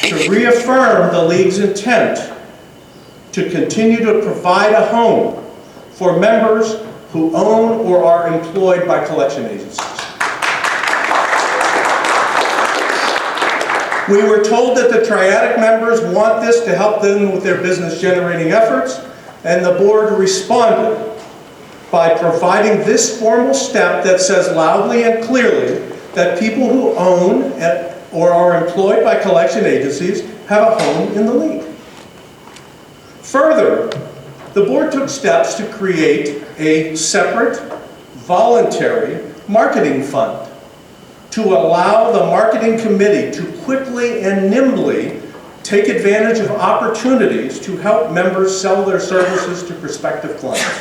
to reaffirm the League's intent to continue to provide a home for members who own or are employed by collection agencies. We were told that the triadic members want this to help them with their business generating efforts, and the board responded by providing this formal step that says loudly and clearly that people who own or are employed by collection agencies have a home in the League. Further, the board took steps to create a separate, voluntary marketing fund to allow the marketing committee to quickly and nimbly take advantage of opportunities to help members sell their services to prospective clients.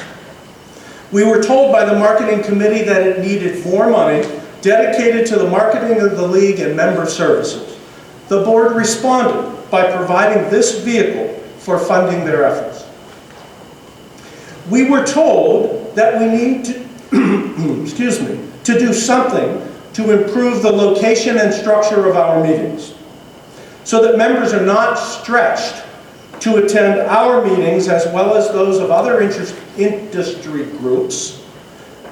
We were told by the marketing committee that it needed more money dedicated to the marketing of the League and member services. The board responded by providing this vehicle for funding their efforts. We were told that we need to, to do something to improve the location and structure of our meetings so that members are not stretched to attend our meetings as well as those of other industry groups,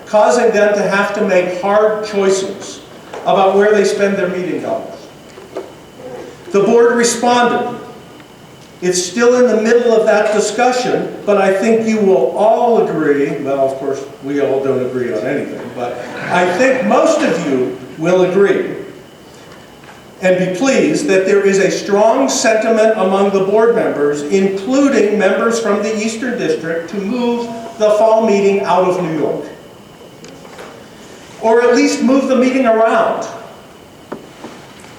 causing them to have to make hard choices about where they spend their meeting dollars. The board responded. It's still in the middle of that discussion, but I think you will all agree, well, of course, we all don't agree on anything, but I think most of you will agree and be pleased that there is a strong sentiment among the board members, including members from the Eastern District, to move the fall meeting out of New York. Or at least move the meeting around.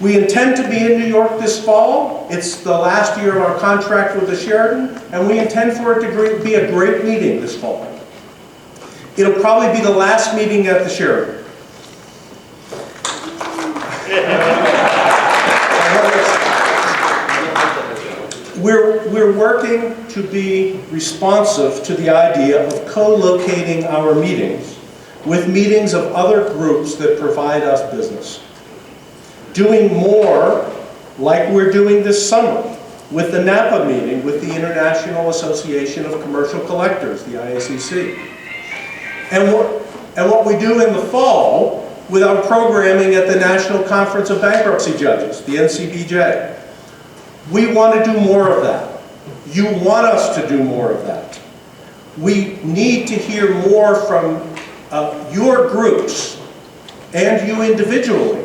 We intend to be in New York this fall. It's the last year of our contract with the Sheraton, and we intend for it to be a great meeting this fall. It'll probably be the last meeting at the Sheraton. We're working to be responsive to the idea of co-locating our meetings with meetings of other groups that provide us business. Doing more like we're doing this summer with the Napa meeting with the International Association of Commercial Collectors, the IACC. And what we do in the fall with our programming at the National Conference of Bankruptcy Judges, the NCBJ. We want to do more of that. You want us to do more of that. We need to hear more from your groups and you individually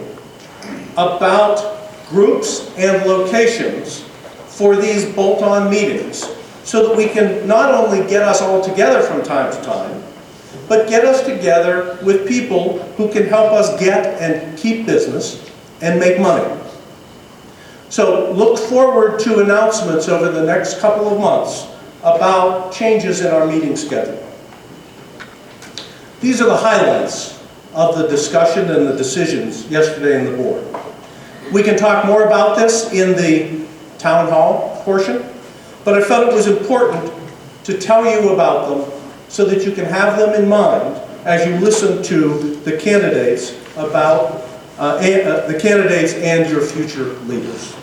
about groups and locations for these bolt-on meetings so that we can not only get us all together from time to time, but get us together with people who can help us get and keep business and make money. So look forward to announcements over the next couple of months about changes in our meeting schedule. These are the highlights of the discussion and the decisions yesterday in the board. We can talk more about this in the town hall portion, but I felt it was important to tell you about them so that you can have them in mind as you listen to the candidates about the candidates and your future leaders.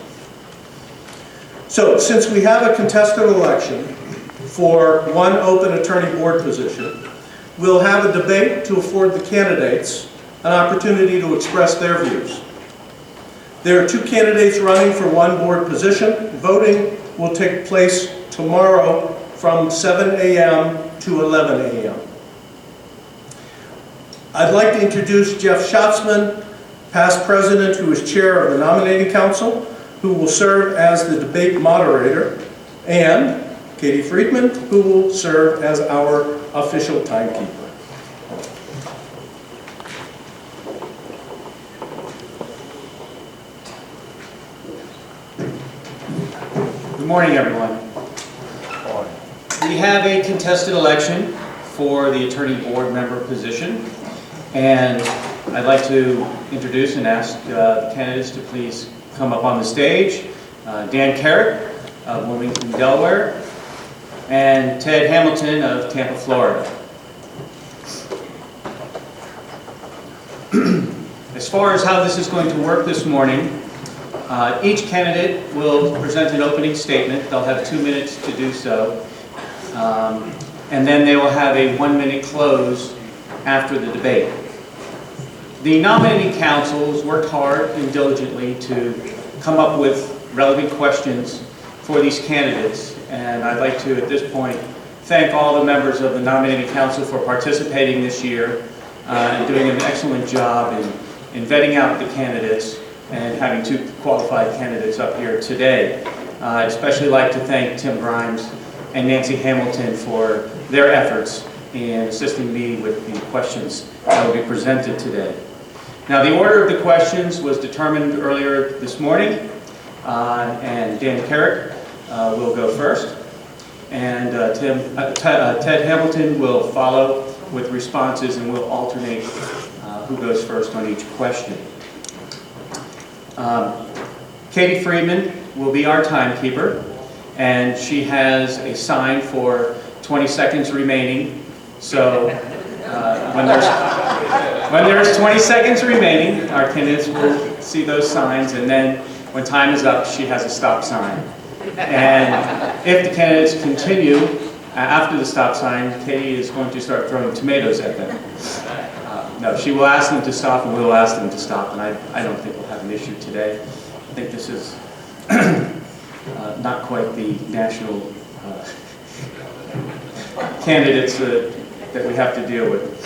So, since we have a contested election for one open attorney board position, we'll have a debate to afford the candidates an opportunity to express their views. There are two candidates running for one board position. Voting will take place tomorrow from 7 a.m. to 11 a.m. I'd like to introduce Jeff Schatzman, past president, who is chair of the nominating council, who will serve as the debate moderator, and Katie Friedman, who will serve as our official timekeeper. Good morning, everyone. We have a contested election for the attorney board member position, and I'd like to introduce and ask the candidates to please come up on the stage. Dan Carrick of Wilmington, Delaware, and Ted Hamilton of Tampa, Florida. As far as how this is going to work this morning, Each candidate will present an opening statement. They'll have 2 minutes to do so. And then they will have a 1-minute close after the debate. The nominating councils worked hard and diligently to come up with relevant questions for these candidates. And I'd like to, at this point, thank all the members of the nominating council for participating this year and doing an excellent job in vetting out the candidates and having 2 qualified candidates up here today. I'd especially like to thank Tim Grimes and Nancy Hamilton for their efforts in assisting me with the questions that will be presented today. Now, the order of the questions was determined earlier this morning, and Dan Carrick will go first, and Ted Hamilton will follow with responses, and we'll alternate who goes first on each question. Katie Friedman will be our timekeeper, and she has a sign for 20 seconds remaining. So when there's 20 seconds remaining, our candidates will see those signs, and then when time is up, she has a stop sign. And if the candidates continue after the stop sign, Katie is going to start throwing tomatoes at them. No, she will ask them to stop, and we will ask them to stop, and I don't think we'll have an issue today. I think this is not quite the national candidates that we have to deal with.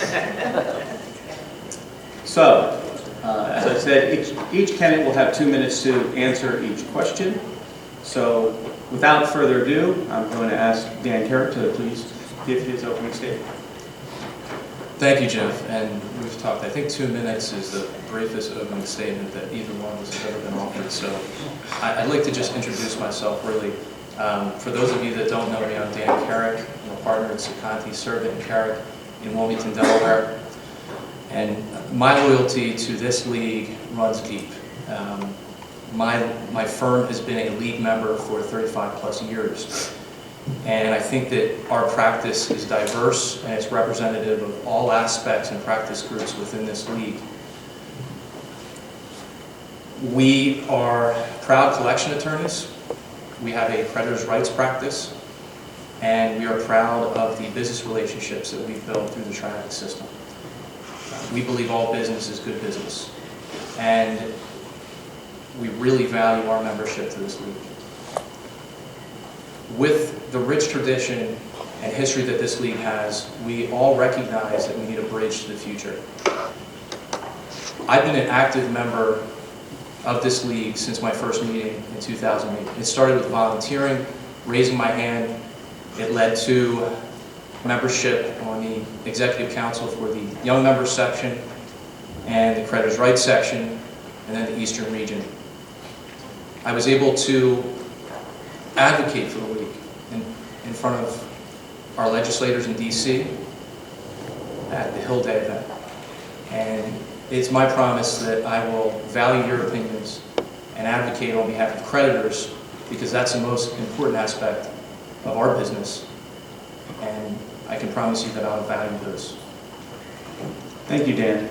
So, as I said, each candidate will have 2 minutes to answer each question. So, without further ado, I'm going to ask Dan Carrick to please give his opening statement. Thank you, Jeff. And we've talked, I think 2 minutes is the briefest opening statement that either one of us has ever been offered. So I'd like to just introduce myself really. For those of you that don't know me, I'm Dan Carrick. I'm a partner at Seconti, Servant & Carrick in Wilmington, Delaware. And my loyalty to this league runs deep. My firm has been a league member for 35 plus years. And I think that our practice is diverse and it's representative of all aspects and practice groups within this league. We are proud collection attorneys. We have a creditor's rights practice, and we are proud of the business relationships that we've built through the triadic system. We believe all business is good business, and we really value our membership to this league. With the rich tradition and history that this league has, we all recognize that we need a bridge to the future. I've been an active member of this league since my first meeting in 2008. It started with volunteering, raising my hand. It led to membership on the executive council for the young members section and the creditors' rights section, and then the Eastern region. I was able to advocate for the league in front of our legislators in DC at the Hill Day event. And it's my promise that I will value your opinions and advocate on behalf of creditors, because that's the most important aspect of our business. And I can promise you that I'll value those. Thank you, Dan.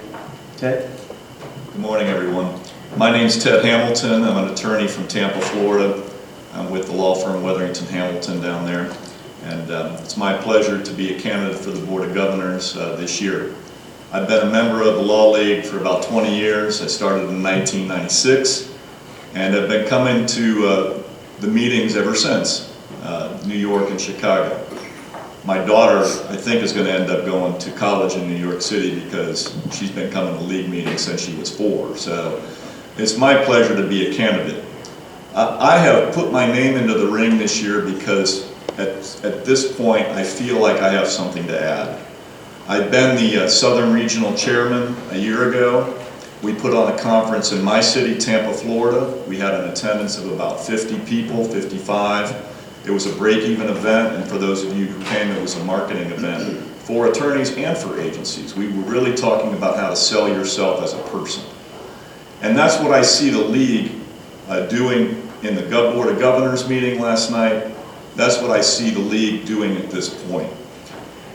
Ted? Good morning, everyone. My name's Ted Hamilton. I'm an attorney from Tampa, Florida. I'm with the law firm Weatherington Hamilton down there. And it's my pleasure to be a candidate for the Board of Governors this year. I've been a member of the Law League for about 20 years. I started in 1996, and I've been coming to the meetings ever since, New York and Chicago. My daughter, I think, is going to end up going to college in New York City because she's been coming to league meetings since she was 4. So it's my pleasure to be a candidate. I have put my name into the ring this year because at this point I feel like I have something to add. I've been the Southern Regional Chairman a year ago. We put on a conference in my city, Tampa, Florida. We had an attendance of about 50 people, 55. It was a break-even event, and for those of you who came, it was a marketing event for attorneys and for agencies. We were really talking about how to sell yourself as a person. And that's what I see the league doing in the Board of Governors meeting last night. That's what I see the league doing at this point.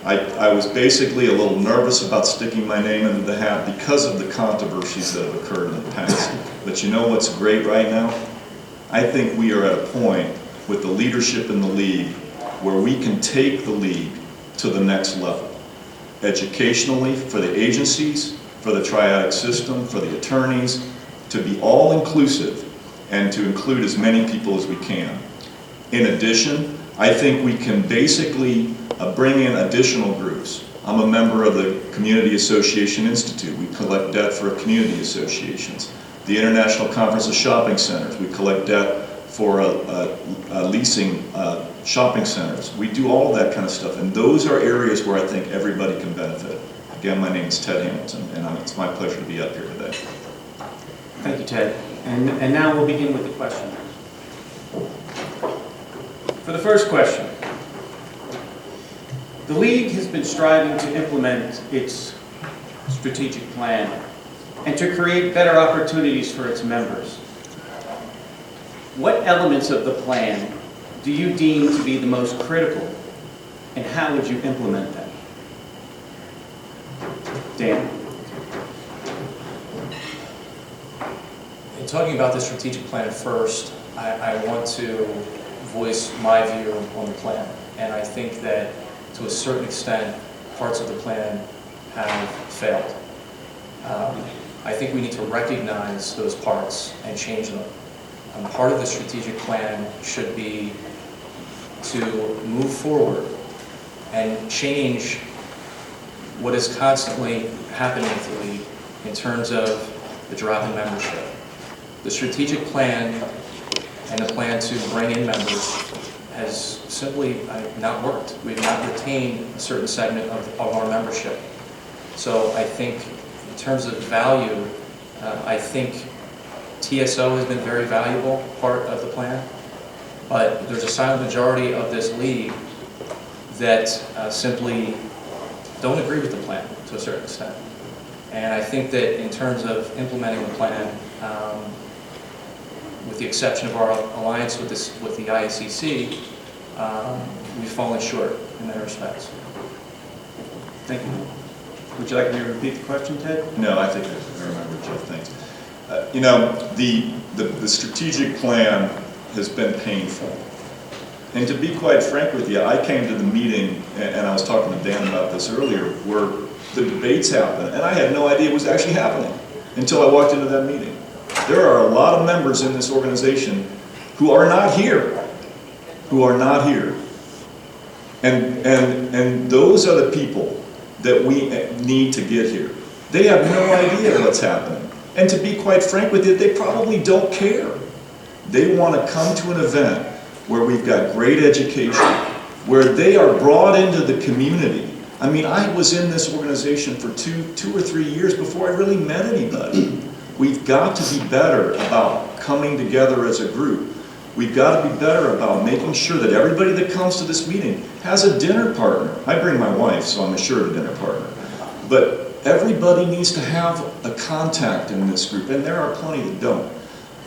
I was basically a little nervous about sticking my name into the hat because of the controversies that have occurred in the past. But you know what's great right now? I think we are at a point with the leadership in the league where we can take the league to the next level. Educationally, for the agencies, for the triadic system, for the attorneys, to be all-inclusive and to include as many people as we can. In addition, I think we can basically bring in additional groups. I'm a member of the Community Association Institute. We collect debt for community associations. The International Conference of Shopping Centers, we collect debt for leasing shopping centers. We do all of that kind of stuff, and those are areas where I think everybody can benefit. Again, my name is Ted Hamilton, and it's my pleasure to be up here today. Thank you, Ted. And now we'll begin with the question. For the first question, the League has been striving to implement its strategic plan and to create better opportunities for its members. What elements of the plan do you deem to be the most critical, and how would you implement them? Dan? In talking about the strategic plan first, I want to voice my view on the plan. And I think that to a certain extent, parts of the plan have failed. I think we need to recognize those parts and change them. Part of the strategic plan should be to move forward and change what is constantly happening with the league in terms of the drop in membership. The strategic plan and the plan to bring in members has simply not worked. We've not retained a certain segment of our membership. So I think in terms of value, I think TSO has been a very valuable part of the plan, but there's a silent majority of this league that simply don't agree with the plan to a certain extent. And I think that in terms of implementing the plan, with the exception of our alliance with the IACC, we've fallen short in many respects. Thank you. Would you like me to repeat the question, Ted? No, I think I remember, Jeff, thanks. You know, the strategic plan has been painful. And to be quite frank with you, I came to the meeting, and I was talking to Dan about this earlier, where the debates happened, and I had no idea it was actually happening until I walked into that meeting. There are a lot of members in this organization who are not here, And those are the people that we need to get here. They have no idea what's happening. And to be quite frank with you, they probably don't care. They want to come to an event where we've got great education, where they are brought into the community. I mean, I was in this organization for two or 3 years before I really met anybody. We've got to be better about coming together as a group. We've got to be better about making sure that everybody that comes to this meeting has a dinner partner. I bring my wife, so I'm assured a dinner partner. But everybody needs to have a contact in this group, and there are plenty that don't.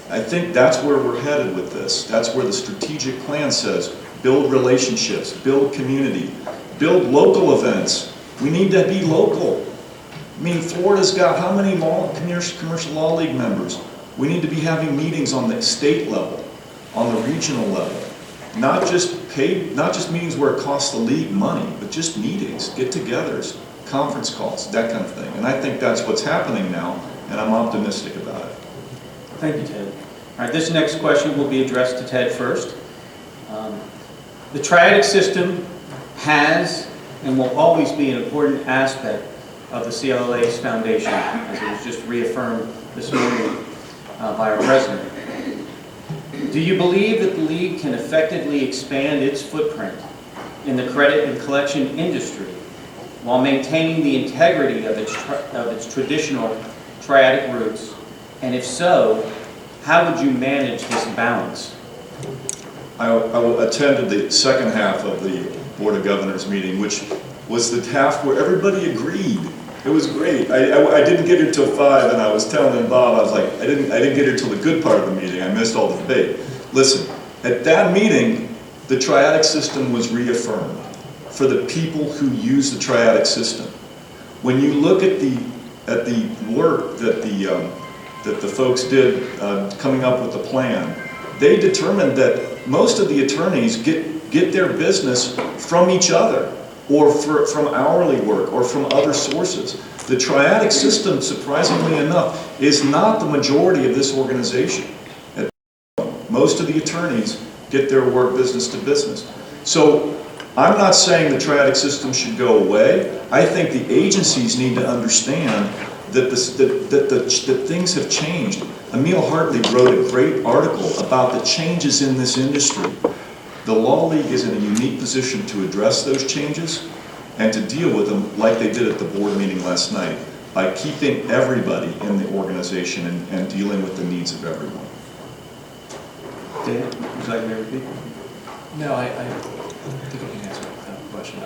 I think that's where we're headed with this. That's where the strategic plan says, build relationships, build community, build local events. We need to be local. I mean, Florida's got how many commercial law league members? We need to be having meetings on the state level, on the regional level. Not just meetings where it costs the league money, but just meetings, get-togethers, conference calls, that kind of thing. And I think that's what's happening now, and I'm optimistic about it. Thank you, Ted. All right, this next question will be addressed to Ted first. The triadic system has and will always be an important aspect of the CLLA's foundation, as it was just reaffirmed this morning by our president. Do you believe that the League can effectively expand its footprint in the credit and collection industry while maintaining the integrity of its traditional triadic roots? And if so, how would you manage this balance? I attended the second half of the Board of Governors meeting, which was the half where everybody agreed. It was great. I didn't get here till 5, and I was telling Bob, I was like, I didn't get here till the good part of the meeting. I missed all the debate. Listen, at that meeting, the triadic system was reaffirmed for the people who use the triadic system. When you look at the work that the folks did coming up with the plan, they determined that most of the attorneys get their business from each other, or from hourly work, or from other sources. The triadic system, surprisingly enough, is not the majority of this organization. Most of the attorneys get their work business to business. So I'm not saying the triadic system should go away. I think the agencies need to understand that things have changed. Emil Hartley wrote a great article about the changes in this industry. The Law League is in a unique position to address those changes and to deal with them like they did at the board meeting last night, by keeping everybody in the organization and dealing with the needs of everyone. Dan, would you like me to repeat? No, I think I can answer that question.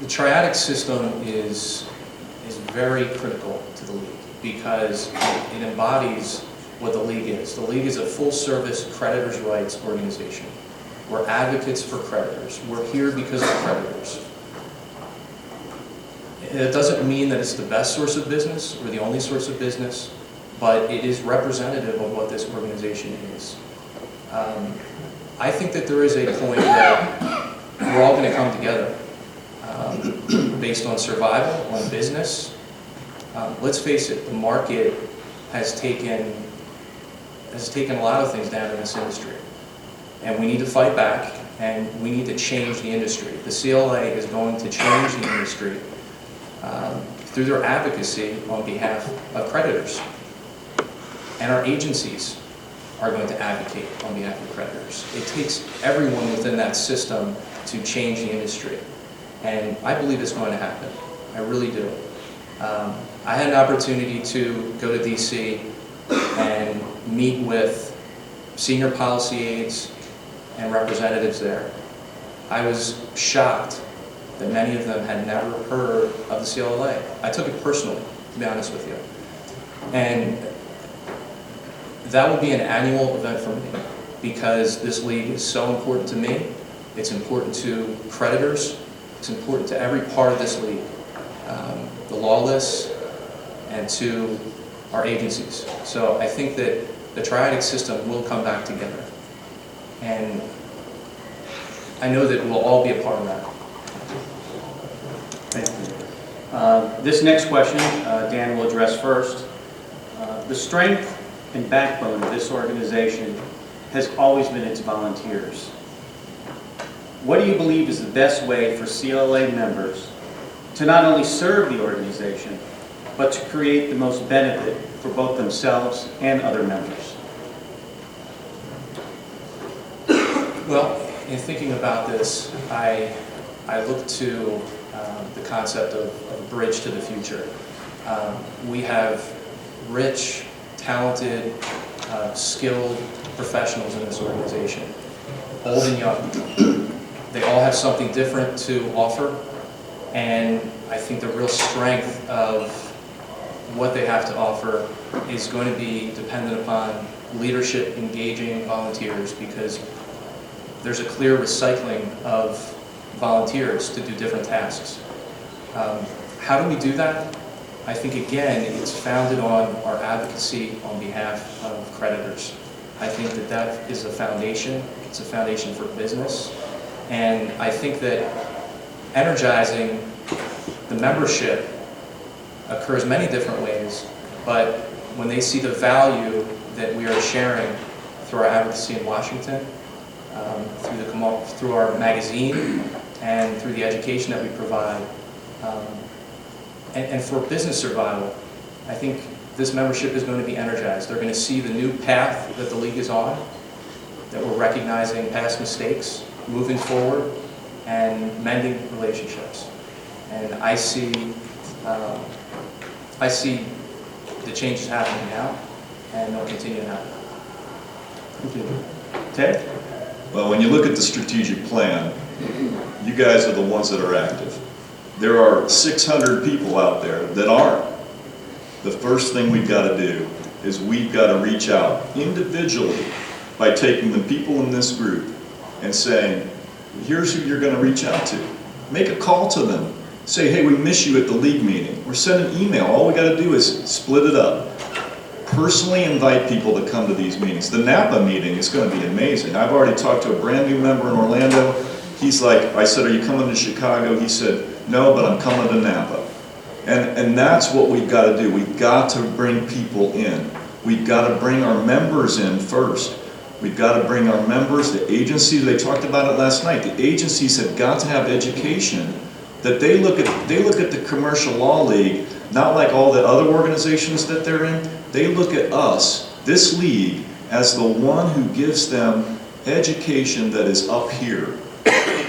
The triadic system is very critical to the league because it embodies what the league is. The league is a full-service creditors' rights organization. We're advocates for creditors. We're here because of creditors. It doesn't mean that it's the best source of business or the only source of business, but it is representative of what this organization is. I think that there is a point that we're all going to come together based on survival, on business. Let's face it, the market has taken a lot of things down in this industry. And we need to fight back, and we need to change the industry. The CLLA is going to change the industry through their advocacy on behalf of creditors. And our agencies are going to advocate on behalf of creditors. It takes everyone within that system to change the industry. And I believe it's going to happen. I really do. I had an opportunity to go to DC and meet with senior policy aides and representatives there. I was shocked that many of them had never heard of the CLLA. I took it personally, to be honest with you. And that will be an annual event for me because this league is so important to me. It's important to creditors. It's important to every part of this league, the lawless, and to our agencies. So I think that the triadic system will come back together. And I know that we'll all be a part of that. Thank you. This next question, Dan will address first. The strength and backbone of this organization has always been its volunteers. What do you believe is the best way for CLLA members to not only serve the organization, but to create the most benefit for both themselves and other members? Well, in thinking about this, I look to the concept of a bridge to the future. We have rich, talented, skilled professionals in this organization, old and young. They all have something different to offer, and I think the real strength of what they have to offer is going to be dependent upon leadership engaging volunteers, because there's a clear recycling of volunteers to do different tasks. How do we do that? I think, again, it's founded on our advocacy on behalf of creditors. I think that that is a foundation. It's a foundation for business. And I think that energizing the membership occurs many different ways, but when they see the value that we are sharing through our advocacy in Washington, through our magazine, and through the education that we provide, and for business survival, I think this membership is going to be energized. They're going to see the new path that the league is on, that we're recognizing past mistakes, moving forward, and mending relationships. And I see the changes happening now, and they'll continue to happen. Thank you. Ted? Well, when you look at the strategic plan, you guys are the ones that are active. There are 600 people out there that aren't. The first thing we've got to do is we've got to reach out individually by taking the people in this group and saying, Here's who you're going to reach out to. Make a call to them. Say, hey, we miss you at the league meeting. Or send an email. All we got to do is split it up. Personally invite people to come to these meetings. The Napa meeting is going to be amazing. I've already talked to a brand new member in Orlando. He's like, I said, are you coming to Chicago? He said, no, but I'm coming to Napa. And that's what we've got to do. We've got to bring people in. We've got to bring our members in first. We've got to bring our members, the agencies, they talked about it last night, the agencies have got to have education that they look at the Commercial Law League, not like all the other organizations that they're in. They look at us, this league, as the one who gives them education that is up here.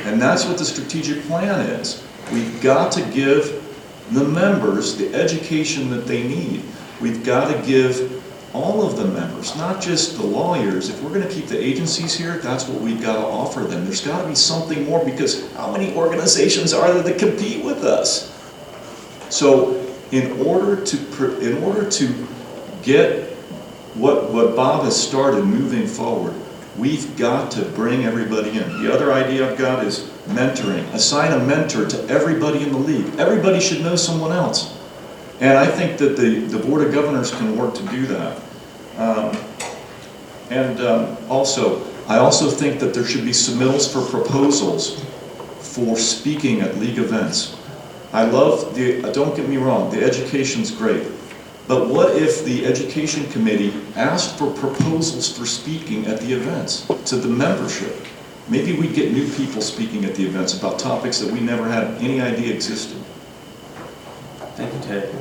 And that's what the strategic plan is. We've got to give the members the education that they need. We've got to give all of the members, not just the lawyers. If we're going to keep the agencies here, that's what we've got to offer them. There's got to be something more, because how many organizations are there that compete with us? So in order to get what Bob has started moving forward, we've got to bring everybody in. The other idea I've got is mentoring. Assign a mentor to everybody in the league. Everybody should know someone else. And I think that the Board of Governors can work to do that. I also think that there should be submittals for proposals for speaking at league events. Don't get me wrong, the education's great. But what if the Education Committee asked for proposals for speaking at the events to the membership? Maybe we'd get new people speaking at the events about topics that we never had any idea existed. Thank you, Ted.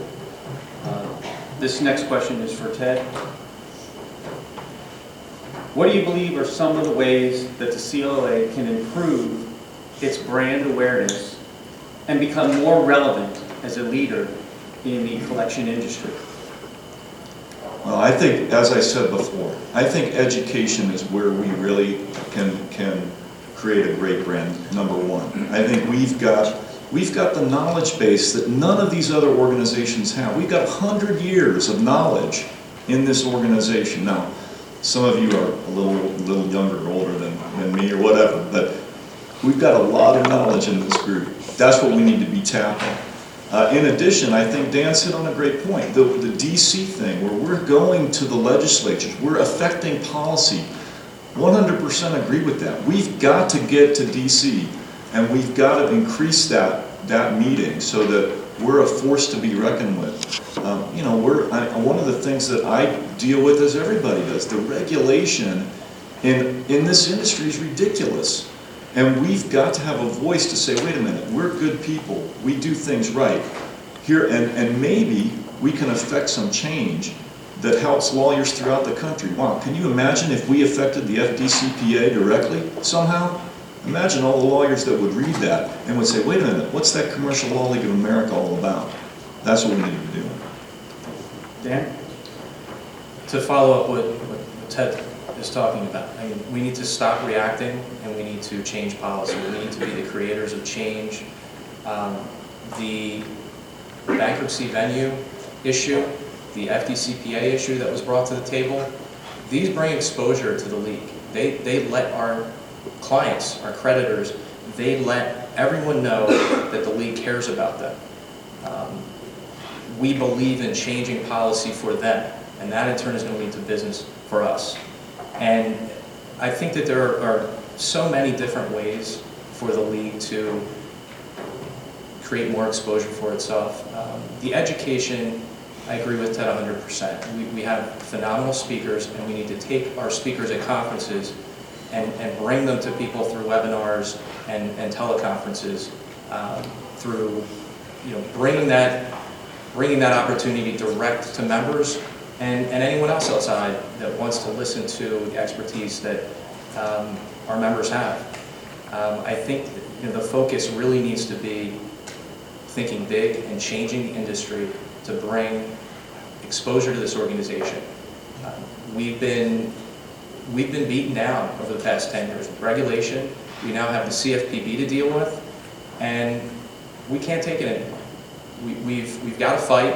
This next question is for Ted. What do you believe are some of the ways that the CLLA can improve its brand awareness and become more relevant as a leader in the collection industry? Well, I think, as I said before, I think education is where we really can create a great brand, number one. I think we've got the knowledge base that none of these other organizations have. We've got 100 years of knowledge in this organization. Now, some of you are a little younger or older than me or whatever, but we've got a lot of knowledge in this group. That's what we need to be tapping. In addition, I think Dan's hit on a great point. The DC thing, where we're going to the legislatures, we're affecting policy. 100% agree with that. We've got to get to DC, and we've got to increase that meeting so that we're a force to be reckoned with. One of the things that I deal with, as everybody does, the regulation in this industry is ridiculous. And we've got to have a voice to say, wait a minute, we're good people. We do things right. Here, and maybe we can affect some change that helps lawyers throughout the country. Wow, can you imagine if we affected the FDCPA directly somehow? Imagine all the lawyers that would read that and would say, wait a minute, what's that Commercial Law League of America all about? That's what we need to be doing. Dan? To follow up what Ted is talking about, I mean, we need to stop reacting and we need to change policy. We need to be the creators of change. The bankruptcy venue issue, the FDCPA issue that was brought to the table, these bring exposure to the league. They let our clients, our creditors, they let everyone know that the league cares about them. We believe in changing policy for them, and that in turn is going to lead to business for us. And I think that there are so many different ways for the league to create more exposure for itself. The education, I agree with Ted 100%. We have phenomenal speakers, and we need to take our speakers at conferences and bring them to people through webinars and teleconferences, through bringing that opportunity direct to members and anyone else outside that wants to listen to the expertise that our members have. I think the focus really needs to be thinking big and changing the industry to bring exposure to this organization. We've been beaten down over the past 10 years with regulation. We now have the CFPB to deal with, and we can't take it anymore. We've got to fight,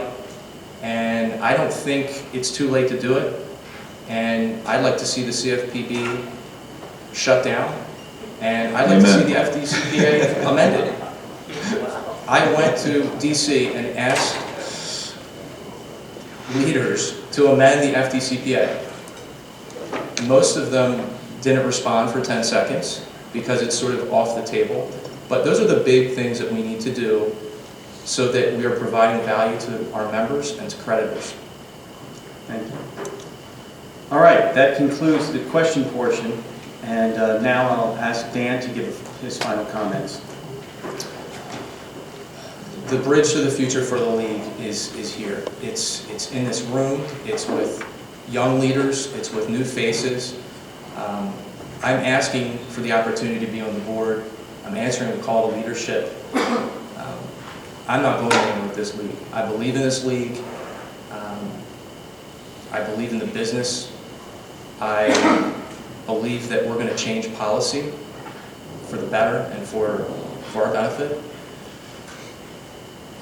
and I don't think it's too late to do it. And I'd like to see the CFPB shut down and I'd like to see Amen. the FDCPA amended. I went to DC and asked leaders to amend the FDCPA. Most of them didn't respond for 10 seconds because it's sort of off the table. But those are the big things that we need to do so that we are providing value to our members and to creditors. Thank you. All right, that concludes the question portion, and now I'll ask Dan to give his final comments. The bridge to the future for the league is here. It's in this room, it's with young leaders, it's with new faces. I'm asking for the opportunity to be on the board. I'm answering the call to leadership. I'm not going anywhere with this league. I believe in this league. I believe in the business. I believe that we're going to change policy for the better and for our benefit.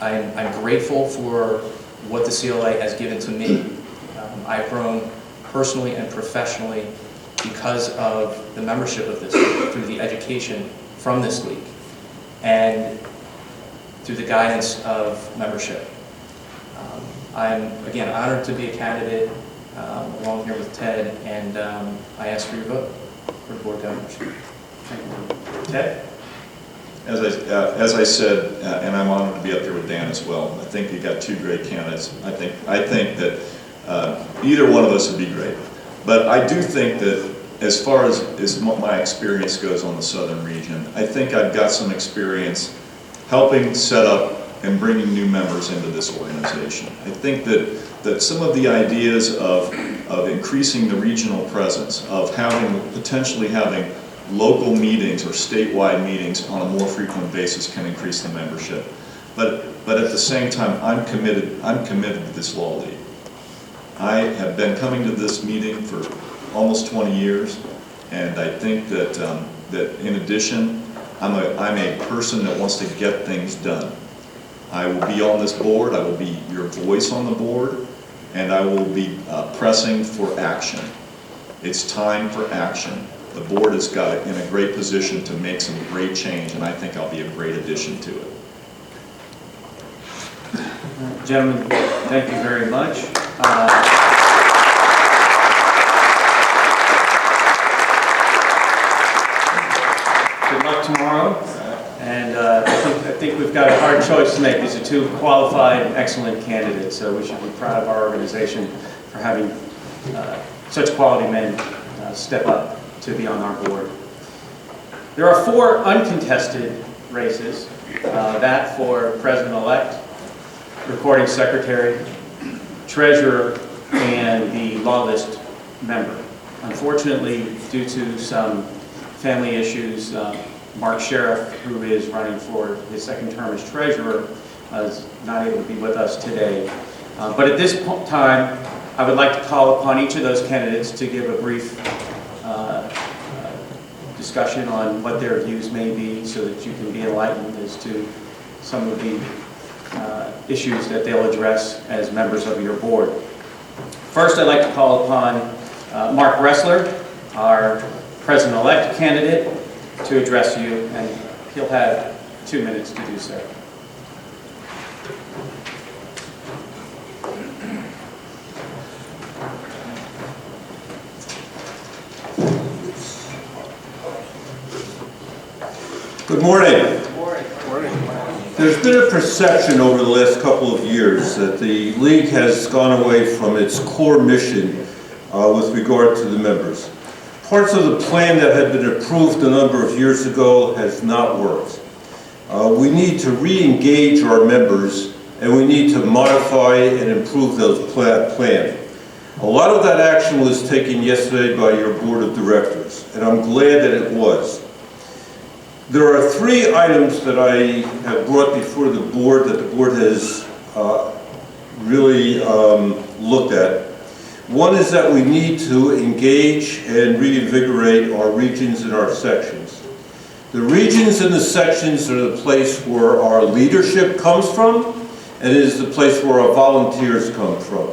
I'm grateful for what the CLA has given to me. I've grown personally and professionally because of the membership of this league, through the education from this league, and through the guidance of membership. I'm, again, honored to be a candidate along here with Ted, and I ask for your vote for the board governors. Thank you. Ted? As I said, and I'm honored to be up here with Dan as well, I think you got two great candidates. I think that either one of us would be great. But I do think that as far as my experience goes on the southern region, I think I've got some experience helping set up and bringing new members into this organization. I think that some of the ideas of increasing the regional presence, of potentially having local meetings or statewide meetings on a more frequent basis can increase the membership. But at the same time, I'm committed to this law league. I have been coming to this meeting for almost 20 years, and I think that in addition, I'm a person that wants to get things done. I will be on this board, I will be your voice on the board, and I will be pressing for action. It's time for action. The board has got it in a great position to make some great change, and I think I'll be a great addition to it. Gentlemen, thank you very much. Good luck tomorrow, and I think we've got a hard choice to make. These are two qualified, excellent candidates, so we should be proud of our organization for having such quality men step up to be on our board. There are 4 uncontested races, that for President-elect, Recording Secretary, Treasurer, and the Law List member. Unfortunately, due to some family issues, Mark Sheriff, who is running for his second term as Treasurer, is not able to be with us today. But at this time, I would like to call upon each of those candidates to give a brief discussion on what their views may be so that you can be enlightened as to some of the issues that they'll address as members of your board. First, I'd like to call upon Mark Ressler, our President-elect candidate, to address you, and he'll have 2 minutes to do so. Good morning. There's been a perception over the last couple of years that the League has gone away from its core mission with regard to the members. Parts of the plan that had been approved a number of years ago has not worked. We need to re-engage our members, and we need to modify and improve those plan. A lot of that action was taken yesterday by your board of directors, and I'm glad that it was. There are 3 items that I have brought before the board that the board has really looked at. One is that we need to engage and reinvigorate our regions and our sections. The regions and the sections are the place where our leadership comes from, and it is the place where our volunteers come from.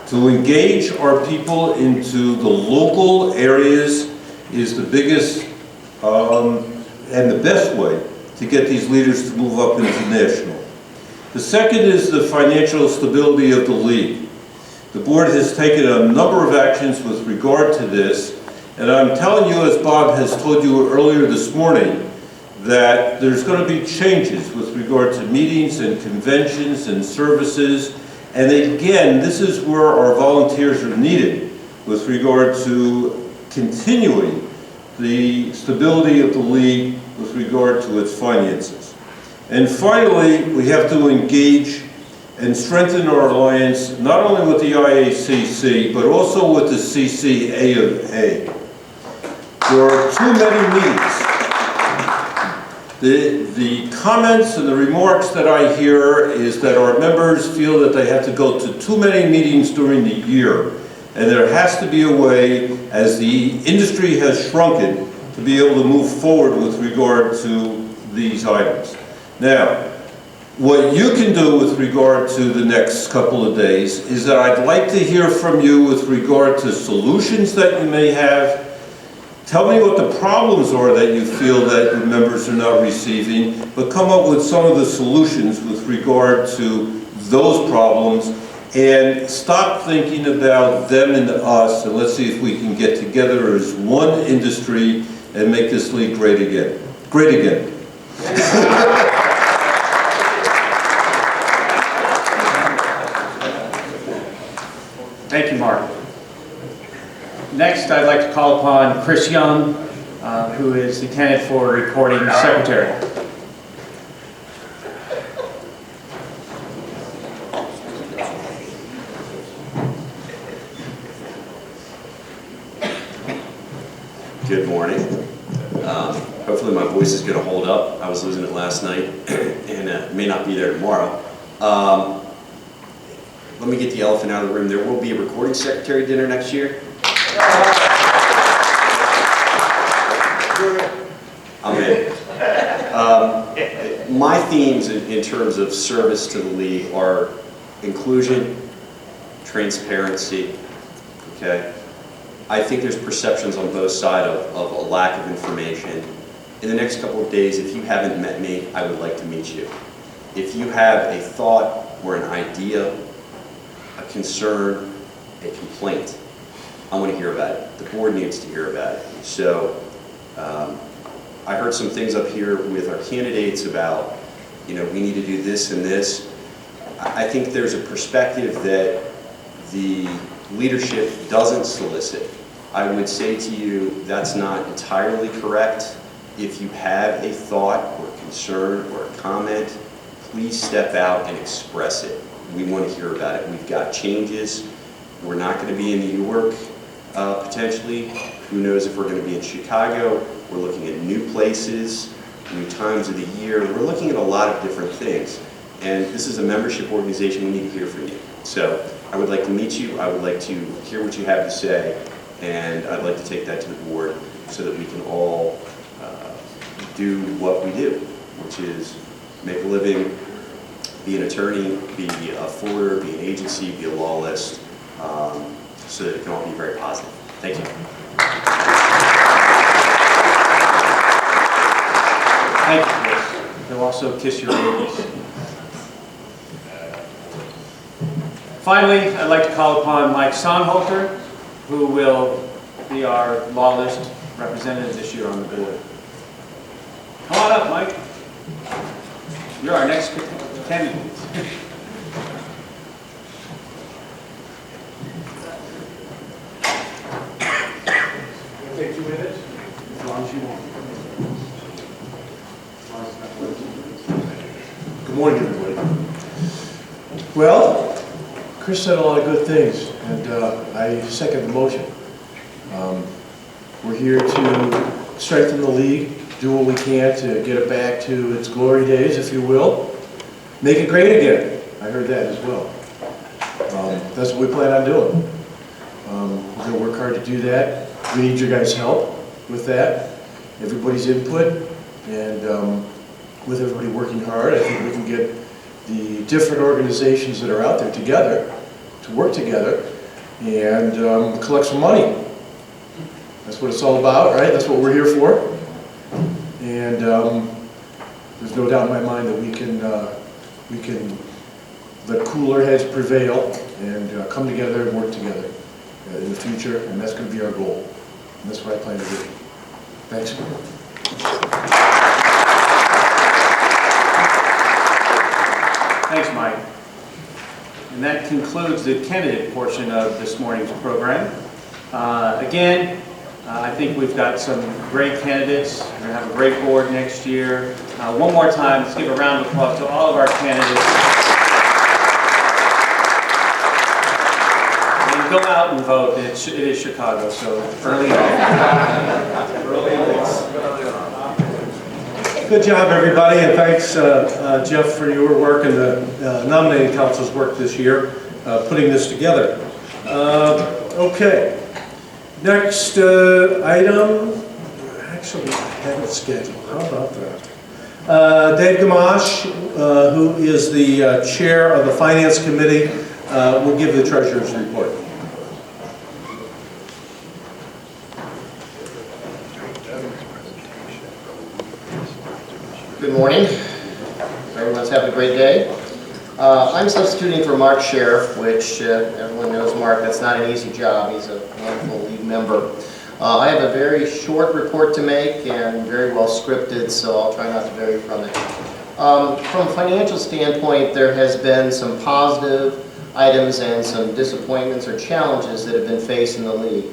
To engage our people into the local areas is the biggest and the best way to get these leaders to move up into national. The second is the financial stability of the league. The board has taken a number of actions with regard to this, and I'm telling you, as Bob has told you earlier this morning, that there's going to be changes with regard to meetings and conventions and services. And again, this is where our volunteers are needed with regard to continuing the stability of the league with regard to its finances. And finally, we have to engage and strengthen our alliance not only with the IACC, but also with the CCAA. There are too many meetings. The comments and the remarks that I hear is that our members feel that they have to go to too many meetings during the year. And there has to be a way, as the industry has shrunken, to be able to move forward with regard to these items. Now, what you can do with regard to the next couple of days is that I'd like to hear from you with regard to solutions that you may have. Tell me what the problems are that you feel that your members are not receiving, but come up with some of the solutions with regard to those problems, and stop thinking about them and us, and let's see if we can get together as one industry and make this league great again. Great again. Thank you, Mark. Next, I'd like to call upon Chris Young, who is the candidate for recording secretary. Good morning. Hopefully my voice is going to hold up. I was losing it last night and it may not be there tomorrow. Let me get the elephant out of the room. There will be a recording secretary dinner next year. I'm in. My themes in terms of service to the league are inclusion, transparency, okay? I think there's perceptions on both sides of a lack of information. In the next couple of days, if you haven't met me, I would like to meet you. If you have a thought or an idea, a concern, a complaint, I want to hear about it. The board needs to hear about it. So I heard some things up here with our candidates about, we need to do this and this. I think there's a perspective that the leadership doesn't solicit. I would say to you that's not entirely correct. If you have a thought or concern or a comment, please step out and express it. We want to hear about it. We've got changes. We're not going to be in New York potentially. Who knows if we're going to be in Chicago. We're looking at new places, new times of the year. We're looking at a lot of different things. And this is a membership organization. We need to hear from you. So I would like to meet you. I would like to hear what you have to say. And I'd like to take that to the board so that we can all do what we do, which is make a living, be an attorney, be a forwarder, be an agency, be a law list, so that it can all be very positive. Thank you. Thank you, Chris. He'll also kiss your babies. Finally, I'd like to call upon Mike Sonhalter, who will be our law list representative this year on the board. Come on up, Mike. You're our next candidate. Take 2 minutes. As long as you want. Good morning, everybody. Well, Chris said a lot of good things, and I second the motion. We're here to strengthen the league, do what we can to get it back to its glory days, if you will. Make it great again. I heard that as well. That's what we plan on doing. We're going to work hard to do that. We need your guys' help with that, everybody's input, and with everybody working hard, I think we can get the different organizations that are out there together to work together and collect some money. That's what it's all about, right? That's what we're here for. And there's no doubt in my mind that we can let cooler heads prevail and come together and work together in the future, and that's going to be our goal. And that's what I plan to do. Thanks. Thanks, Mike. And that concludes the candidate portion of this morning's program. Again, I think we've got some great candidates. We're going to have a great board next year. One more time, let's give a round of applause to all of our candidates. And go out and vote. It is Chicago, so early on. Good job, everybody, and thanks, Jeff, for your work and the nominating council's work this year, putting this together. Okay. Next item, actually, I have it scheduled. How about that? Dave Gamache, who is the chair of the Finance Committee, will give the treasurer's report. Good morning. Everyone's having a great day. I'm substituting for Mark Sheriff, which everyone knows Mark. That's not an easy job. He's a wonderful league member. I have a very short report to make and very well scripted, so I'll try not to vary from it. From a financial standpoint, there has been some positive items and some disappointments or challenges that have been faced in the league.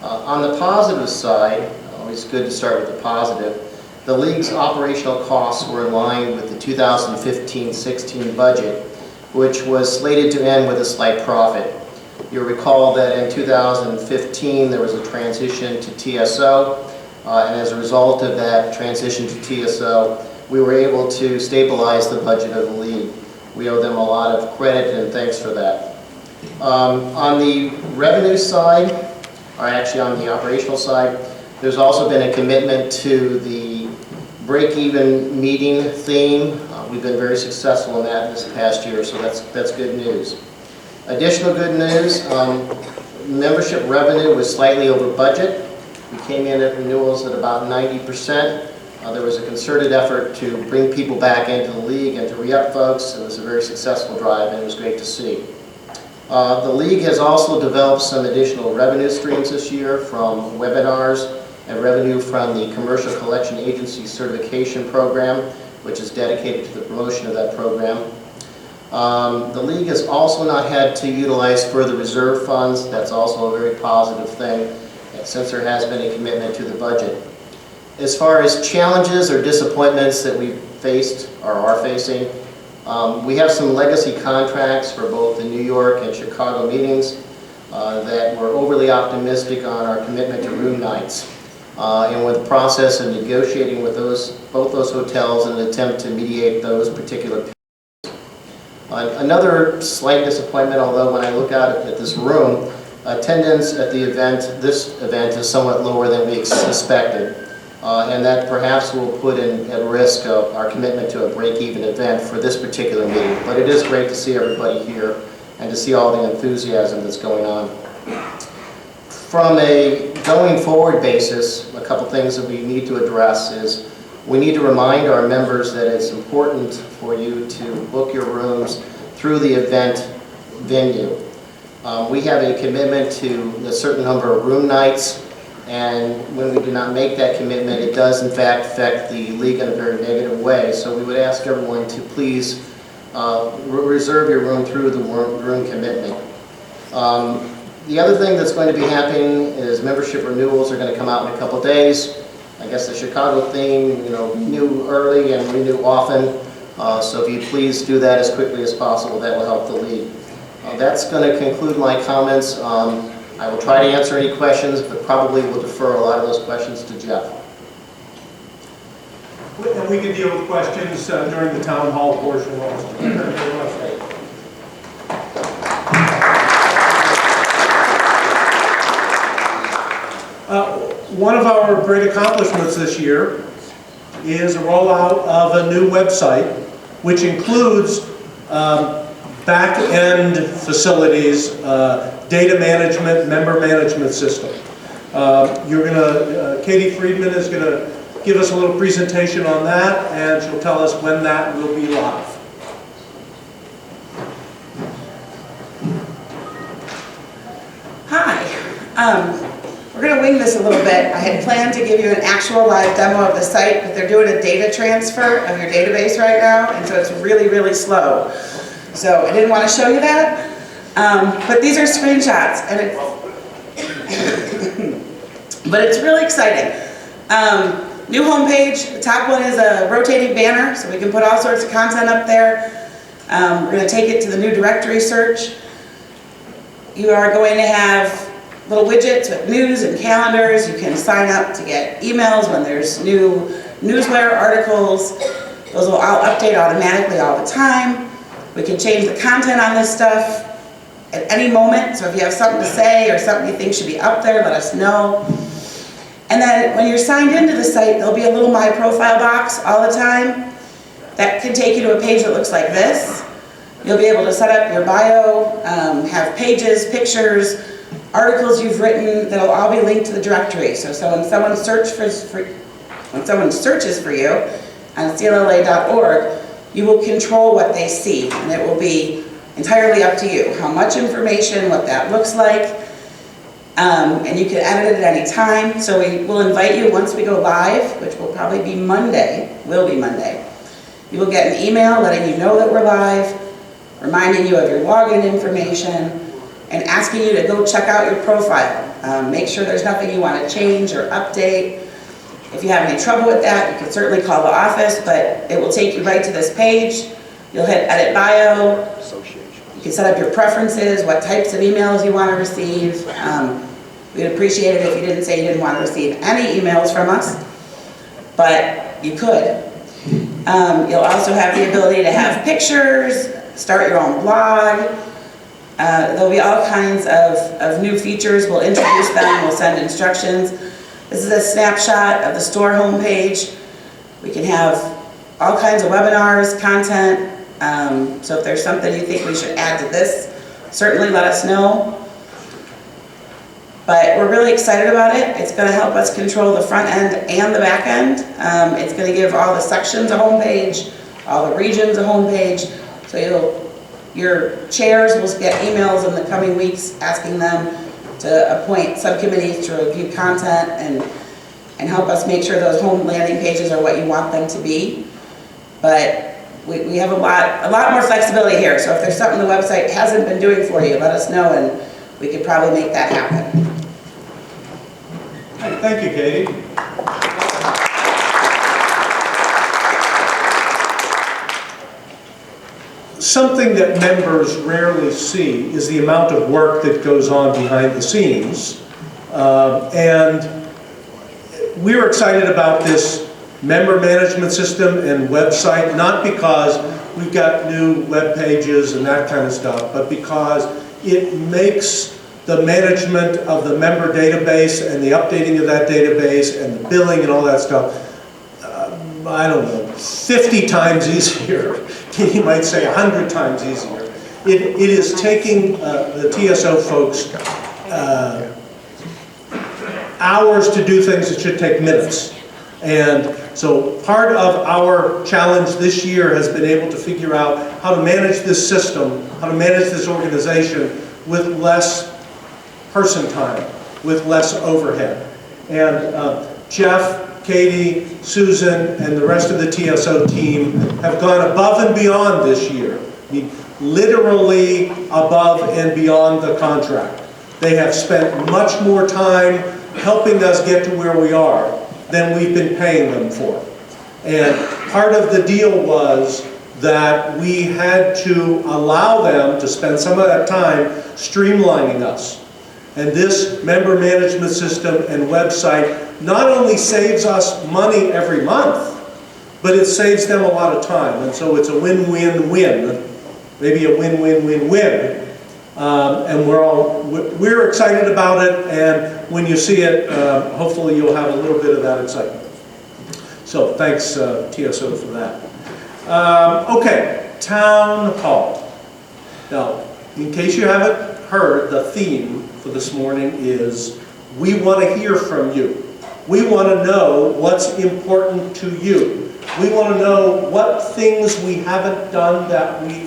On the positive side, always good to start with the positive, the league's operational costs were in line with the 2015-16 budget, which was slated to end with a slight profit. You'll recall that in 2015 there was a transition to TSO, and as a result of that transition to TSO, we were able to stabilize the budget of the league. We owe them a lot of credit, and thanks for that. On the revenue side, or actually on the operational side, there's also been a commitment to the break-even meeting theme. We've been very successful in that this past year, so that's good news. Additional good news, membership revenue was slightly over budget. We came in at renewals at about 90%. There was a concerted effort to bring people back into the league and to re-up folks. It was a very successful drive, and it was great to see. The league has also developed some additional revenue streams this year from webinars and revenue from the Commercial Collection Agency Certification Program, which is dedicated to the promotion of that program. The league has also not had to utilize further reserve funds. That's also a very positive thing, since there has been a commitment to the budget. As far as challenges or disappointments that we've faced or are facing, we have some legacy contracts for both the New York and Chicago meetings that were overly optimistic on our commitment to room nights. And with the process of negotiating with both those hotels in an attempt to mediate those particular periods. Another slight disappointment, although when I look out at this room, attendance at this event is somewhat lower than we suspected. And that perhaps will put at risk of our commitment to a break-even event for this particular meeting. But it is great to see everybody here and to see all the enthusiasm that's going on. From a going forward basis, a couple things that we need to address is we need to remind our members that it's important for you to book your rooms through the event venue. We have a commitment to a certain number of room nights, and when we do not make that commitment, it does in fact affect the league in a very negative way. So we would ask everyone to please reserve your room through the room commitment. The other thing that's going to be happening is membership renewals are going to come out in a couple of days. I guess the Chicago theme, renew early and renew often. So if you please do that as quickly as possible, that will help the league. That's going to conclude my comments. I will try to answer any questions, but probably will defer a lot of those questions to Jeff. And we can deal with questions during the town hall portion also. One of our great accomplishments this year is a rollout of a new website, which includes back-end facilities, data management, member management system. Katie Friedman is going to give us a little presentation on that, and she'll tell us when that will be live. Hi. We're going to wing this a little bit. I had planned to give you an actual live demo of the site, but they're doing a data transfer of your database right now, and so it's really, really slow. So I didn't want to show you that. But these are screenshots, and but it's really exciting. New homepage. The top one is a rotating banner, so we can put all sorts of content up there. We're going to take it to the new directory search. You are going to have little widgets with news and calendars. You can sign up to get emails when there's new newsletter articles. Those will all update automatically all the time. We can change the content on this stuff at any moment. So if you have something to say or something you think should be up there, let us know. And then when you're signed into the site, there'll be a little My Profile box all the time. That can take you to a page that looks like this. You'll be able to set up your bio, have pages, pictures, articles you've written that'll all be linked to the directory. So when someone searches for you on CLLA.org, you will control what they see, and it will be entirely up to you. How much information, what that looks like, and you can edit it at any time. So we will invite you once we go live, which will probably be Monday, You will get an email letting you know that we're live, reminding you of your login information, and asking you to go check out your profile. Make sure there's nothing you want to change or update. If you have any trouble with that, you can certainly call the office, but it will take you right to this page. You'll hit Edit Bio. You can set up your preferences, what types of emails you want to receive. We'd appreciate it if you didn't say you didn't want to receive any emails from us, but you could. You'll also have the ability to have pictures, start your own blog. There'll be all kinds of new features. We'll introduce them, we'll send instructions. This is a snapshot of the store homepage. We can have all kinds of webinars, content. So if there's something you think we should add to this, certainly let us know. But we're really excited about it. It's going to help us control the front end and the back end. It's going to give all the sections a homepage, all the regions a homepage. So your chairs will get emails in the coming weeks asking them to appoint subcommittees to review content and help us make sure those home landing pages are what you want them to be. But we have a lot more flexibility here. So if there's something the website hasn't been doing for you, let us know and we could probably make that happen. All right, thank you, Katie. Something that members rarely see is the amount of work that goes on behind the scenes. And we're excited about this member management system and website, not because we've got new web pages and that kind of stuff, but because it makes the management of the member database and the updating of that database and the billing and all that stuff, I don't know, 50 times easier. You might say 100 times easier. It is taking the TSO folks hours to do things that should take minutes. And so part of our challenge this year has been able to figure out how to manage this system, how to manage this organization with less person time, with less overhead. And Jeff, Katie, Susan, and the rest of the TSO team have gone above and beyond this year. I mean, literally above and beyond the contract. They have spent much more time helping us get to where we are than we've been paying them for. And part of the deal was that we had to allow them to spend some of that time streamlining us. And this member management system and website not only saves us money every month, but it saves them a lot of time. And so it's a win-win-win, maybe a win-win-win-win. And we're excited about it, and when you see it, hopefully you'll have a little bit of that excitement. So thanks, TSO, for that. Okay, Town Hall. Now, in case you haven't heard, the theme for this morning is we want to hear from you. We want to know what's important to you. We want to know what things we haven't done that you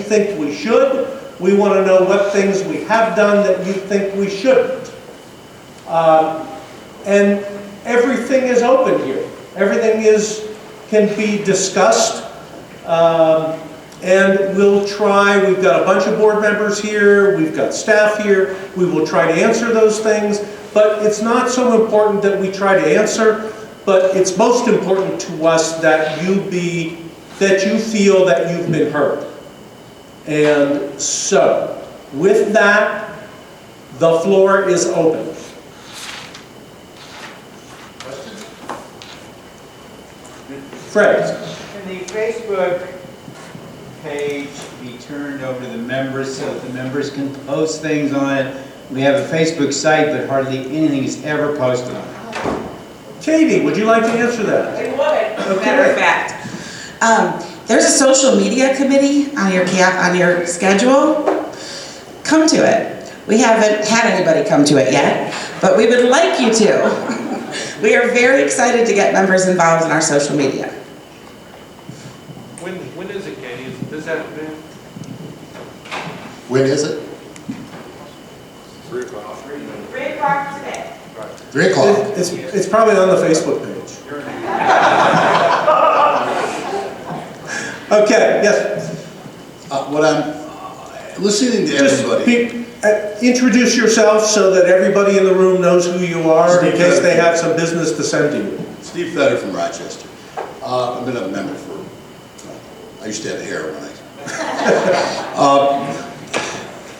think we should. We want to know what things we have done that you think we shouldn't. And everything is open here. Everything can be discussed. And we'll try, we've got a bunch of board members here, we've got staff here, we will try to answer those things, but it's not so important that we try to answer, but it's most important to us that you feel that you've been heard. And so, with that, the floor is open. Fred. Can the Facebook page be turned over to the members so that the members can post things on it? We have a Facebook site, but hardly anything is ever posted on it. Katie, would you like to answer that? I would. Matter of fact, there's a social media committee on your schedule. Come to it. We haven't had anybody come to it yet, but we would like you to. We are very excited to get members involved in our social media. When is it, Katie? Does that happen? When is it? 3 o'clock. 3 o'clock today. 3 o'clock. It's probably on the Facebook page. Okay, yes. What I'm listening to Just everybody. introduce yourself so that everybody in the room knows who you are in case they have some business to send to you. Steve Fetter from Rochester. I've been a member for, I used to have hair when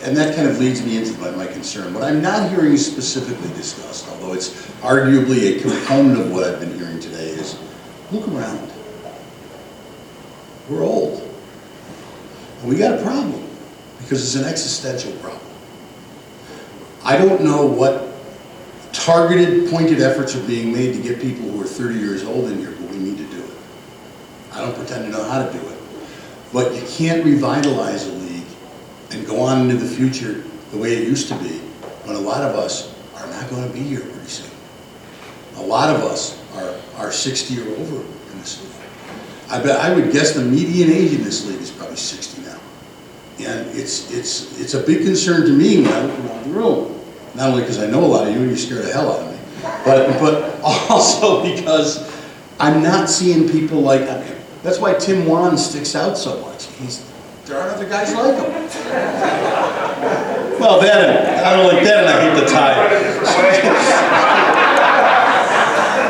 and that kind of leads me into my concern. What I'm not hearing specifically discussed, although it's arguably a component of what I've been hearing today, is look around. We're old. And we got a problem because it's an existential problem. I don't know what targeted, pointed efforts are being made to get people who are 30 years old in here, but we need to do it. I don't pretend to know how to do it. But you can't revitalize a league and go on into the future the way it used to be when a lot of us are not going to be here pretty soon. A lot of us are 60 or over in this league. I would guess the median age in this league is probably 60 now. And it's a big concern to me when I look around the room. Not only because I know a lot of you and you scare the hell out of me, but also because I'm not seeing people like, I mean, that's why Tim Wan sticks out so much. There aren't other guys like him. Well, I don't like that, and I hate the tie.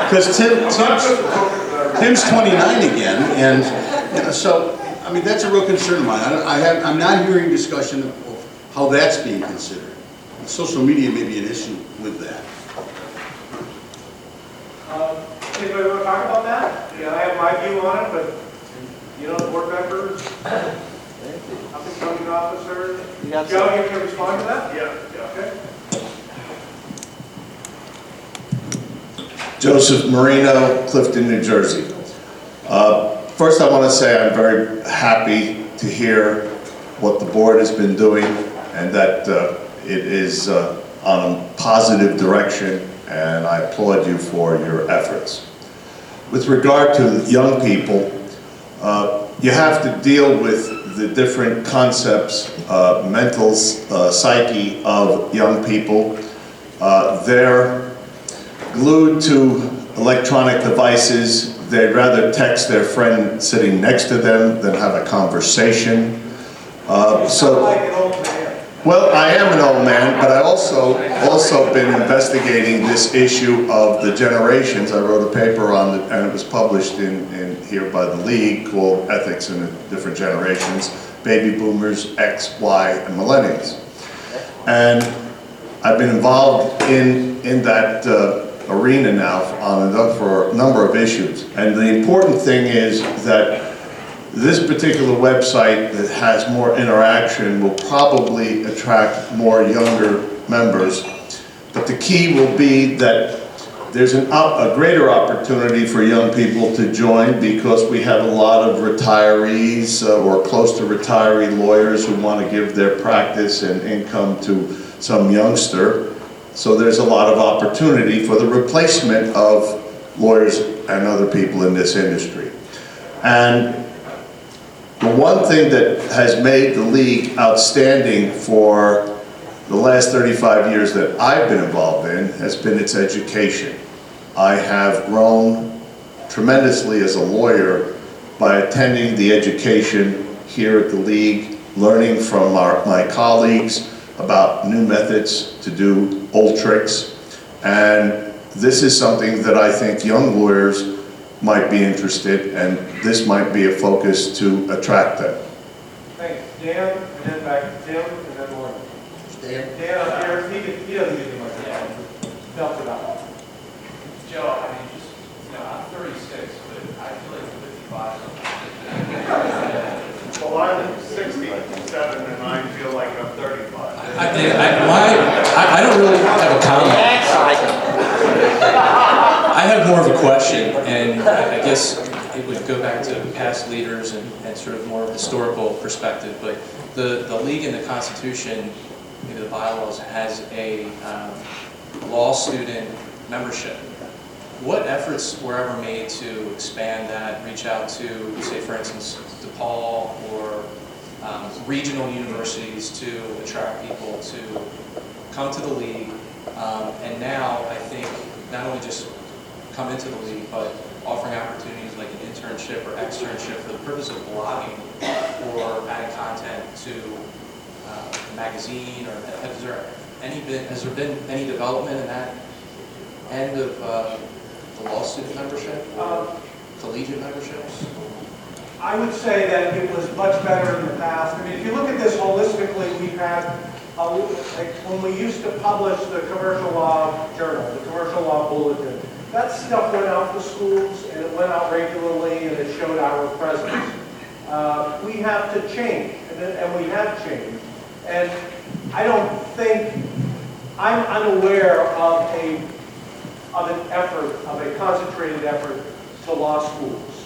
Because Tim's 29 again, and you know, so I mean that's a real concern of mine. I'm not hearing discussion of how that's being considered. Social media may be an issue with that. Anybody want to talk about that? Yeah, I have my view on it, but you know, the board members, up-and-coming officers. Joe, you can respond to that? Yeah. Okay. Joseph Marino, Clifton, New Jersey. First I want to say I'm very happy to hear what the board has been doing and that it is on a positive direction, and I applaud you for your efforts. With regard to young people, you have to deal with the different concepts, mental psyche of young people. They're glued to electronic devices. They'd rather text their friend sitting next to them than have a conversation. Well, I am an old man, but I also been investigating this issue of the generations. I wrote a paper on it, and it was published in here by the League, called Ethics in the Different Generations: Baby Boomers, X, Y, and Millennials. And I've been involved in that arena now for a number of issues. And the important thing is that this particular website that has more interaction will probably attract more younger members. But the key will be that there's a greater opportunity for young people to join, because we have a lot of retirees or close to retiree lawyers who want to give their practice and income to some youngster. So there's a lot of opportunity for the replacement of lawyers and other people in this industry. And the one thing that has made the league outstanding for the last 35 years that I've been involved in has been its education. I have grown tremendously as a lawyer by attending the education here at the league, learning from my colleagues about new methods to do old tricks. And this is something that I think young lawyers might be interested, and this might be a focus to attract them. Thanks. Dan, and then back to Tim, and then Lauren. Dan up here, he doesn't need the microphone. Help it out. Joe, I mean, just, I'm 36, but I feel like 55. Well, I'm 67, and I feel like I'm 35. I don't really have a comment. I have more of a question, and I guess it would go back to past leaders and sort of more historical perspective, but the league and the Constitution, maybe the bylaws, has a law student membership. What efforts were ever made to expand that, reach out to, say, for instance, DePaul or regional universities to attract people to come to the league? And now, I think, not only just come into the league, but offering opportunities like an internship or externship for the purpose of blogging or adding content to a magazine, or has there been any development in that end of the law student membership or collegiate memberships? I would say that it was much better in the past. I mean, if you look at this holistically, we've had, like when we used to publish the commercial law journal, the commercial law bulletin, that stuff went out to schools, and it went out regularly, and it showed our presence. We have to change, and we have changed. And I don't think, I'm unaware of an effort, of a concentrated effort to law schools.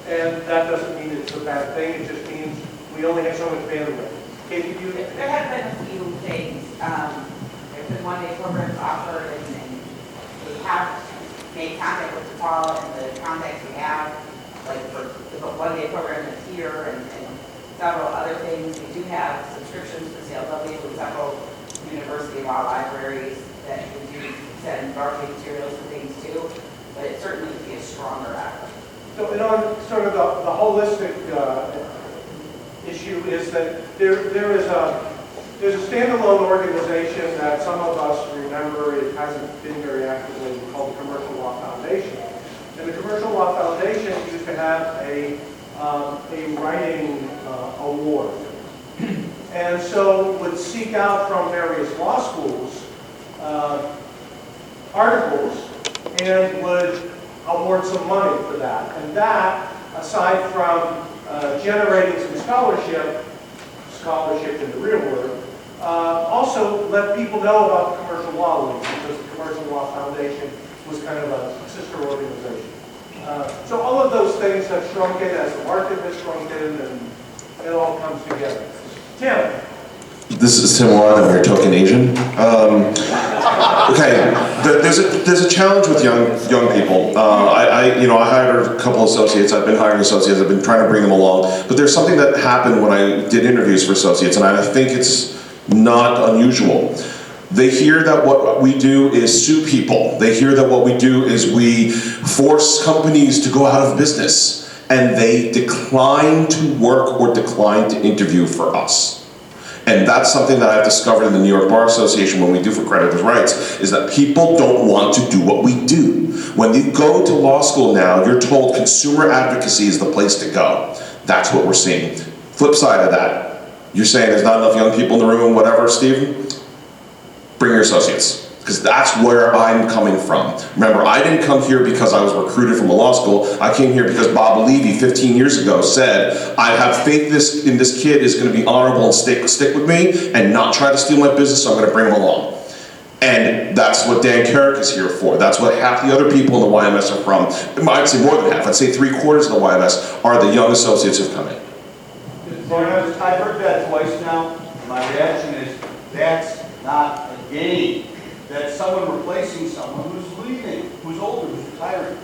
And that doesn't mean it's a bad thing, it just means we only have so much bandwidth. Katie, do you? There have been a few things. There's been one-day programs offered, and we have made contact with DePaul, and the contacts we have, like for the one-day program that's here, and several other things. We do have subscriptions to CLLA with several university law libraries that we do send marketing materials and things to, but it certainly would be a stronger effort. So, and on sort of the holistic issue is that there's a standalone organization that some of us remember. It hasn't been very actively, called the Commercial Law Foundation. And the Commercial Law Foundation used to have a writing award, and so would seek out from various law schools articles and would award some money for that. And that, aside from generating some scholarship in the real world, also let people know about the Commercial Law League, because the Commercial Law Foundation was kind of a sister organization. So all of those things have shrunken as the market has shrunken, and it all comes together. Tim. This is Tim Wan, and we're talking Asian. Okay, there's a challenge with young people. I hired a couple associates. I've been hiring associates. I've been trying to bring them along. But there's something that happened when I did interviews for associates, and I think it's not unusual. They hear that what we do is sue people. They hear that what we do is we force companies to go out of business, and they decline to work or decline to interview for us. And that's something that I've discovered in the New York Bar Association when we do for creditors' rights, is that people don't want to do what we do. When you go to law school now, you're told consumer advocacy is the place to go. That's what we're seeing. Flip side of that, you're saying there's not enough young people in the room, whatever, Stephen? Bring your associates, because that's where I'm coming from. Remember, I didn't come here because I was recruited from a law school. I came here because Bob Levy 15 years ago said, I have faith in this kid is going to be honorable and stick with me and not try to steal my business, so I'm going to bring him along. And that's what Dan Carrick is here for. That's what half the other people in the YMS are from. I'd say more than half. I'd say 3/4 of the YMS are the young associates who've come in. I've heard that twice now. My reaction is, that's not a gain that someone replacing someone who's leaving, who's older, who's retiring.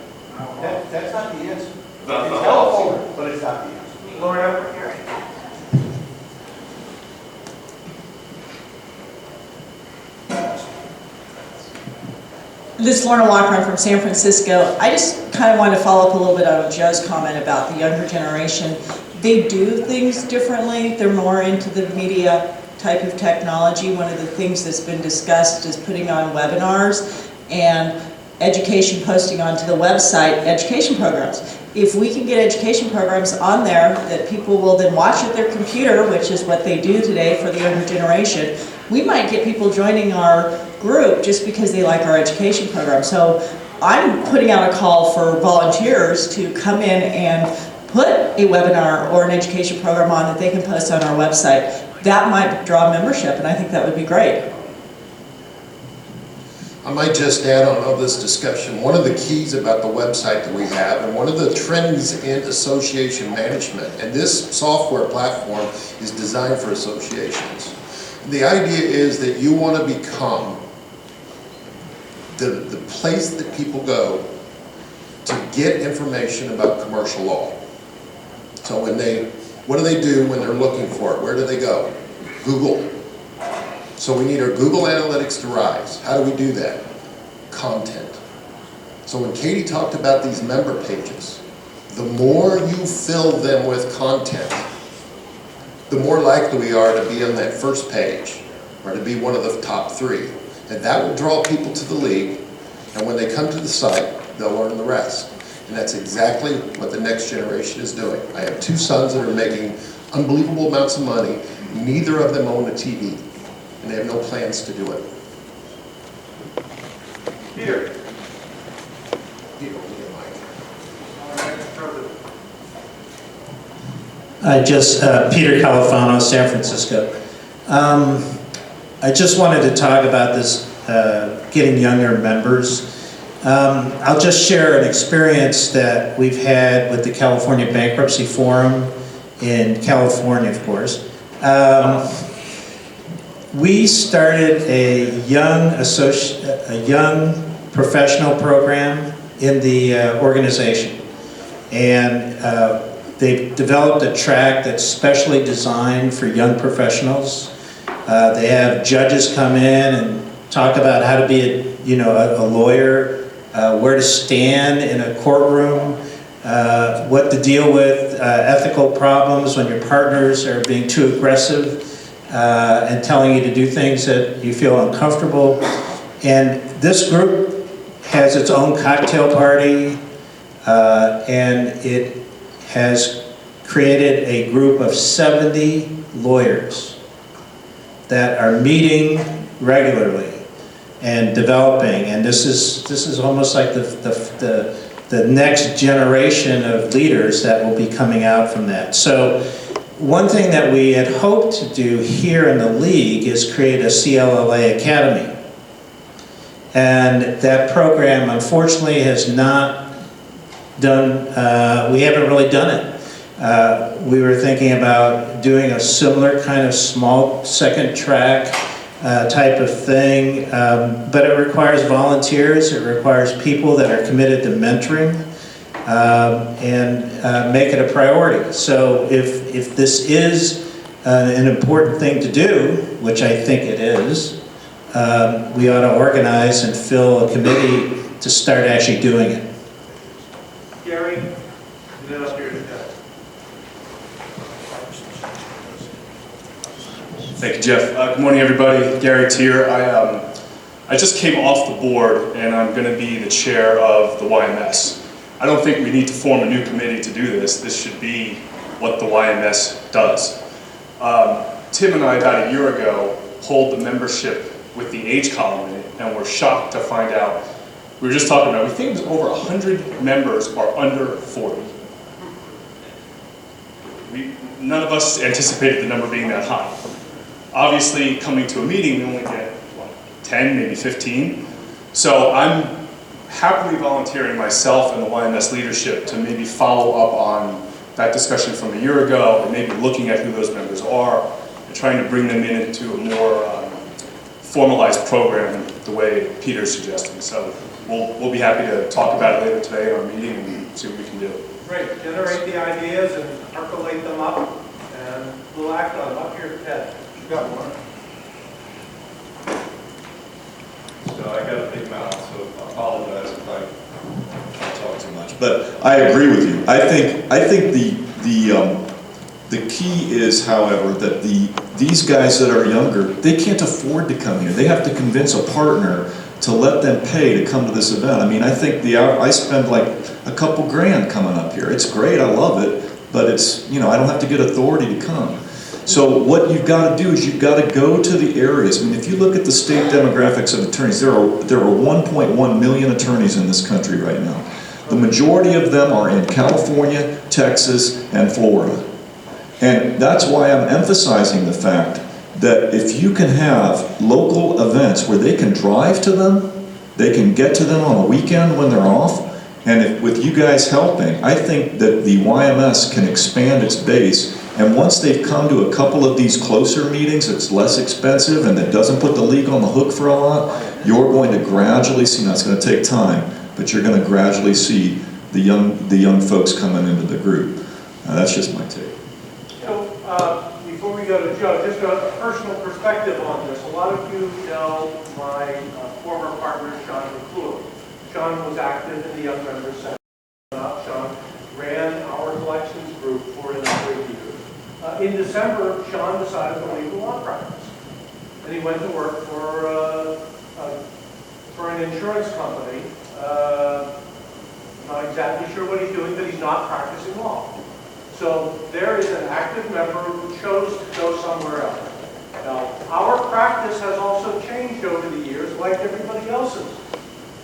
That's not the answer. It's helpful, but it's not the answer. Laura? This is Lorna Walker, I'm from San Francisco. I just kind of wanted to follow up a little bit on Joe's comment about the younger generation. They do things differently. They're more into the media type of technology. One of the things that's been discussed is putting on webinars and education posting onto the website, education programs. If we can get education programs on there that people will then watch at their computer, which is what they do today for the younger generation, we might get people joining our group just because they like our education program. So I'm putting out a call for volunteers to come in and put a webinar or an education program on that they can post on our website. That might draw membership, and I think that would be great. I might just add on all this discussion, one of the keys about the website that we have, and one of the trends in association management, and this software platform is designed for associations. The idea is that you want to become the place that people go to get information about commercial law. So what do they do when they're looking for it? Where do they go? Google. So we need our Google Analytics to rise. How do we do that? Content. So when Katie talked about these member pages, the more you fill them with content, the more likely we are to be on that first page or to be one of the top 3. And that will draw people to the league, and when they come to the site, they'll learn the rest. And that's exactly what the next generation is doing. I have 2 sons that are making unbelievable amounts of money. Neither of them own a TV, and they have no plans to do it. Peter. Peter Califano, San Francisco. I just wanted to talk about this getting younger members. I'll just share an experience that we've had with the California Bankruptcy Forum in California, of course. We started a young professional program in the organization, and they've developed a track that's specially designed for young professionals. They have judges come in and talk about how to be a lawyer, where to stand in a courtroom, what to deal with ethical problems when your partners are being too aggressive and telling you to do things that you feel uncomfortable. And this group has its own cocktail party, and it has created a group of 70 lawyers that are meeting regularly and developing, and this is almost like the next generation of leaders that will be coming out from that. So one thing that we had hoped to do here in the league is create a CLLA Academy, and that program unfortunately has not done, we haven't really done it. We were thinking about doing a similar kind of small second track type of thing, but it requires volunteers, it requires people that are committed to mentoring and make it a priority. So if this is an important thing to do, which I think it is, we ought to organize and fill a committee to start actually doing it. Gary, and then up here to Jeff. Thank you, Jeff. Good morning, everybody. Gary Tier. I just came off the board, and I'm going to be the chair of the YMS. I don't think we need to form a new committee to do this. This should be what the YMS does. Tim and I, about a year ago, polled the membership with the age column in it, and we're shocked to find out, we were just talking about, we think it was over 100 members are under 40. None of us anticipated the number being that high. Obviously, coming to a meeting, we only get, 10, maybe 15. So I'm happily volunteering myself and the YMS leadership to maybe follow up on that discussion from a year ago, and maybe looking at who those members are, and trying to bring them into a more formalized program the way Peter's suggesting. So we'll be happy to talk about it later today in our meeting and see what we can do. Great, generate the ideas and percolate them up, and we'll act on them. Up here, Ted. You got one. So I got a big mouth, so I apologize if I talk too much. But I agree with you. I think the key is, however, that these guys that are younger, they can't afford to come here. They have to convince a partner to let them pay to come to this event. I mean, I think I spend like a couple grand coming up here. It's great, I love it, but it's, I don't have to get authority to come. So what you've got to do is you've got to go to the areas. I mean, if you look at the state demographics of attorneys, there are 1.1 million attorneys in this country right now. The majority of them are in California, Texas, and Florida. And that's why I'm emphasizing the fact that if you can have local events where they can drive to them, they can get to them on a weekend when they're off, and with you guys helping, I think that the YMS can expand its base. And once they've come to a couple of these closer meetings, it's less expensive and that doesn't put the league on the hook for a lot, you're going to gradually see, now it's going to take time, but you're going to gradually see the young folks coming into the group. That's just my take. So, before we go to Joe, just a personal perspective on this. A lot of you know my former partner, Sean McClure. Sean was active in the Young Members Center. Sean ran our collections group for a number of years. In December, Sean decided to leave the law practice. And he went to work for an insurance company. Not exactly sure what he's doing, but he's not practicing law. So there is an active member who chose to go somewhere else. Now, our practice has also changed over the years, like everybody else's.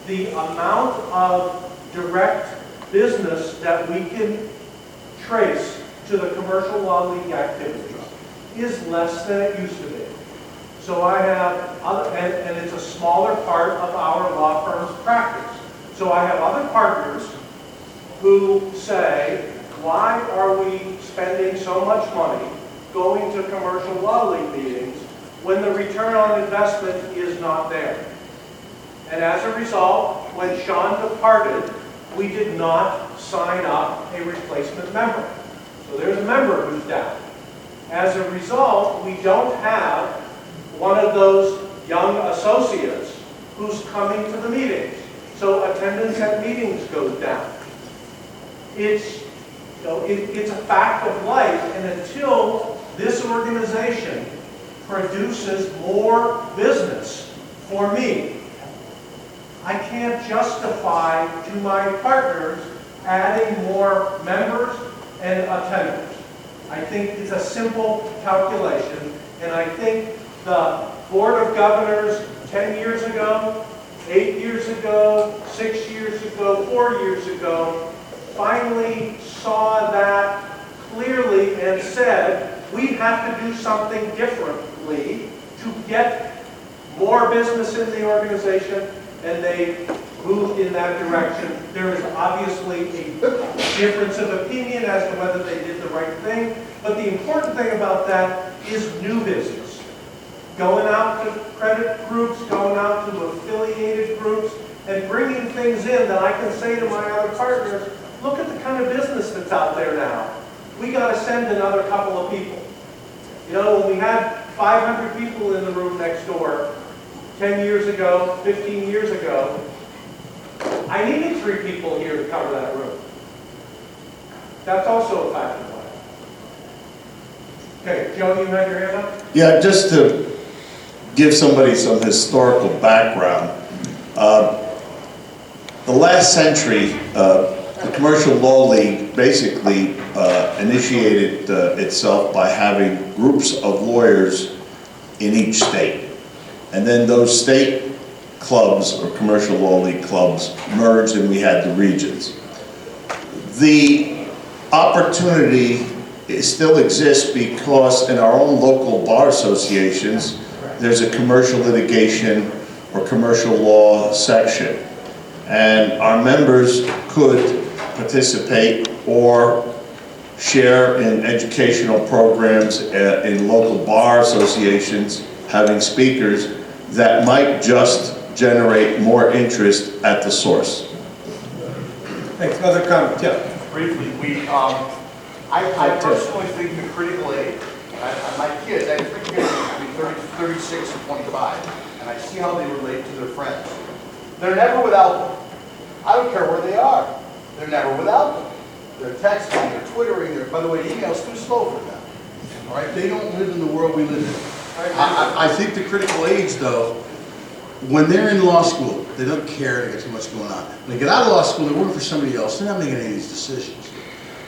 The amount of direct business that we can trace to the commercial law league activities is less than it used to be. So I have other, and it's a smaller part of our law firm's practice. So I have other partners who say, why are we spending so much money going to commercial law league meetings when the return on investment is not there? And as a result, when Sean departed, we did not sign up a replacement member. So there's a member who's down. As a result, we don't have one of those young associates who's coming to the meetings. So attendance at meetings goes down. It's a fact of life, and until this organization produces more business for me, I can't justify to my partners adding more members and attenders. I think it's a simple calculation, and I think the Board of Governors 10 years ago, 8 years ago, 6 years ago, 4 years ago, finally saw that clearly and said, we have to do something differently to get more business in the organization, and they moved in that direction. There is obviously a difference of opinion as to whether they did the right thing, but the important thing about that is new business. Going out to credit groups, going out to affiliated groups, and bringing things in that I can say to my other partners, look at the kind of business that's out there now. We got to send another couple of people. You know, when we had 500 people in the room next door 10 years ago, 15 years ago, I needed 3 people here to cover that room. That's also a fact of life. Okay, Joe, you had your hand up? Yeah, just to give somebody some historical background. The last century, the Commercial Law League basically initiated itself by having groups of lawyers in each state. And then those state clubs, or Commercial Law League clubs, merged and we had the regions. The opportunity still exists because in our own local bar associations, there's a commercial litigation or commercial law section. And our members could participate or share in educational programs in local bar associations, having speakers that might just generate more interest at the source. Thanks. Other comment? Yeah. Briefly, I personally think the critical age, my kids, I have 3 kids between 36 and 25, and I see how they relate to their friends. They're never without them. I don't care where they are. They're never without them. They're texting, they're twittering, by the way, email's too slow for them. All right, they don't live in the world we live in. I think the critical age, though, when they're in law school, they don't care, they got too much going on. When they get out of law school, they're working for somebody else, they're not making any of these decisions.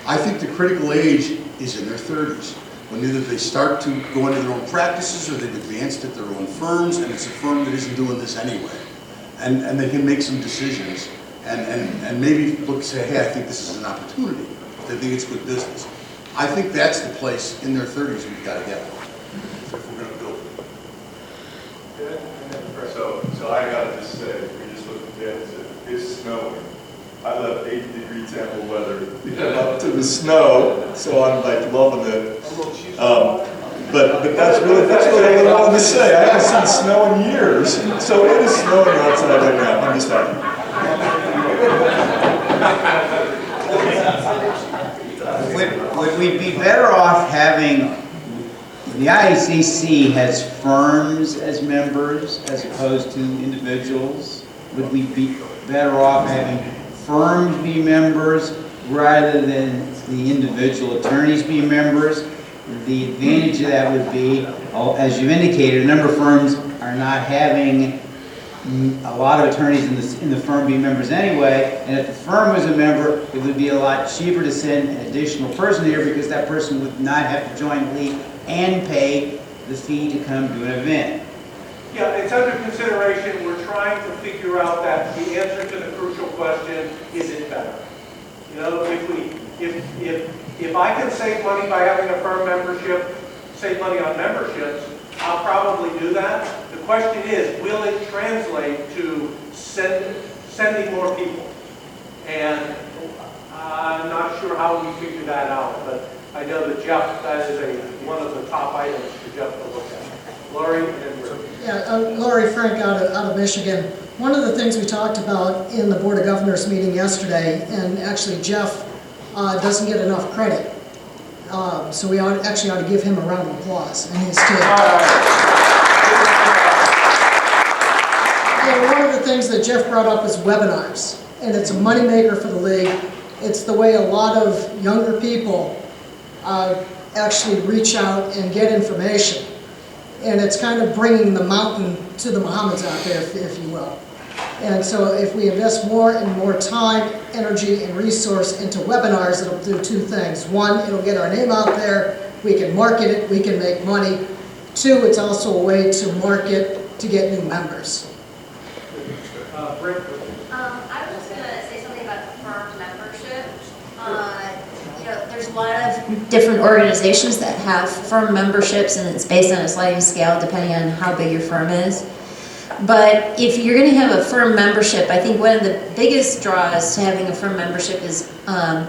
I think the critical age is in their 30s, when either they start to go into their own practices or they've advanced at their own firms, and it's a firm that isn't doing this anyway. And they can make some decisions and maybe look and say, hey, I think this is an opportunity. They think it's good business. I think that's the place in their 30s we've got to get if we're going to build it. So I got to just say, we just looked at that and said, it's snowing. I left 80-degree Tampa weather to come up to the snow, so I'm like loving it. But that's really what I wanted to say. I haven't seen snow in years, so it is snowing outside right now. I'm just happy. Would we be better off having, the IACC has firms as members as opposed to individuals? Would we be better off having firms be members rather than the individual attorneys be members? The advantage of that would be, as you indicated, a number of firms are not having a lot of attorneys in the firm be members anyway, and if the firm was a member, it would be a lot cheaper to send an additional person here because that person would not have to join the league and pay the fee to come to an event. Yeah, it's under consideration. We're trying to figure out that the answer to the crucial question, is it better? You know, if I can save money by having a firm membership, save money on memberships, I'll probably do that. The question is, will it translate to sending more people? And I'm not sure how we figure that out, but I know that Jeff, that is one of the top items for Jeff to look at. Laurie and then Rick. Yeah, Laurie Frank out of Michigan. One of the things we talked about in the Board of Governors meeting yesterday, and actually Jeff doesn't get enough credit. So we actually ought to give him a round of applause and his team. And one of the things that Jeff brought up is webinars, and it's a moneymaker for the league. It's the way a lot of younger people actually reach out and get information. And it's kind of bringing the mountain to the Mohammeds out there, if you will. And so if we invest more and more time, energy, and resource into webinars, it'll do 2 things. 1, it'll get our name out there, we can market it, we can make money. 2, it's also a way to market to get new members. Rick. I was just going to say something about the firm membership. There's a lot of different organizations that have firm memberships, and it's based on a sliding scale depending on how big your firm is. But if you're going to have a firm membership, I think one of the biggest draws to having a firm membership is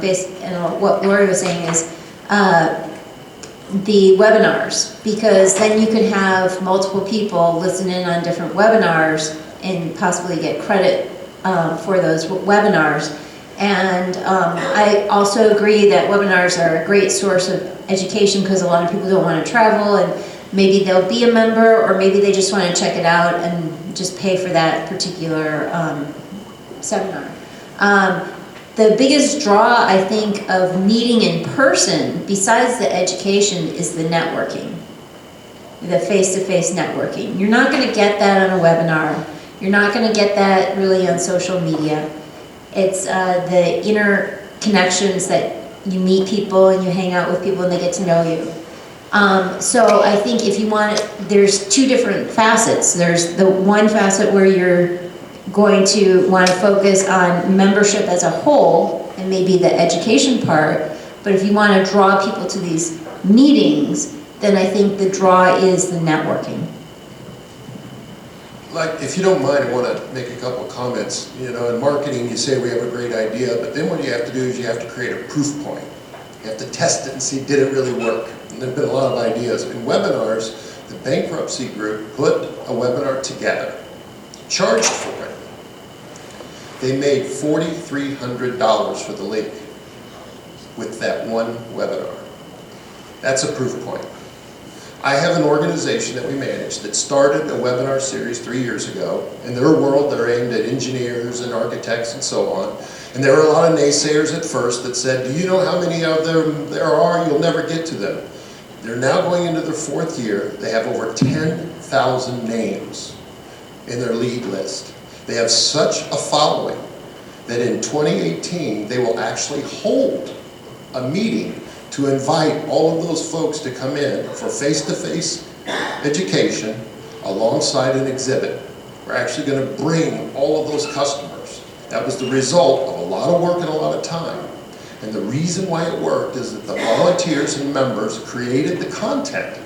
based on what Lori was saying is the webinars, because then you can have multiple people listen in on different webinars and possibly get credit for those webinars. And I also agree that webinars are a great source of education because a lot of people don't want to travel, and maybe they'll be a member, or maybe they just want to check it out and just pay for that particular seminar. The biggest draw, I think, of meeting in person, besides the education, is the networking, the face-to-face networking. You're not going to get that on a webinar. You're not going to get that really on social media. It's the inner connections that you meet people and you hang out with people and they get to know you. So I think if you want, there's 2 different facets. There's the one facet where you're going to want to focus on membership as a whole and maybe the education part. But if you want to draw people to these meetings, then I think the draw is the networking. Like, if you don't mind, I want to make a couple of comments. You know, in marketing, you say we have a great idea, but then what you have to do is you have to create a proof point. You have to test it and see, did it really work? And there have been a lot of ideas. In webinars, the bankruptcy group put a webinar together, charged for it. They made $4,300 for the league with that one webinar. That's a proof point. I have an organization that we manage that started a webinar series 3 years ago. In their world, they're aimed at engineers and architects and so on. And there were a lot of naysayers at first that said, do you know how many of them there are? You'll never get to them. They're now going into their 4th year. They have over 10,000 names in their lead list. They have such a following that in 2018, they will actually hold a meeting to invite all of those folks to come in for face-to-face education alongside an exhibit. We're actually going to bring all of those customers. That was the result of a lot of work and a lot of time. And the reason why it worked is that the volunteers and members created the content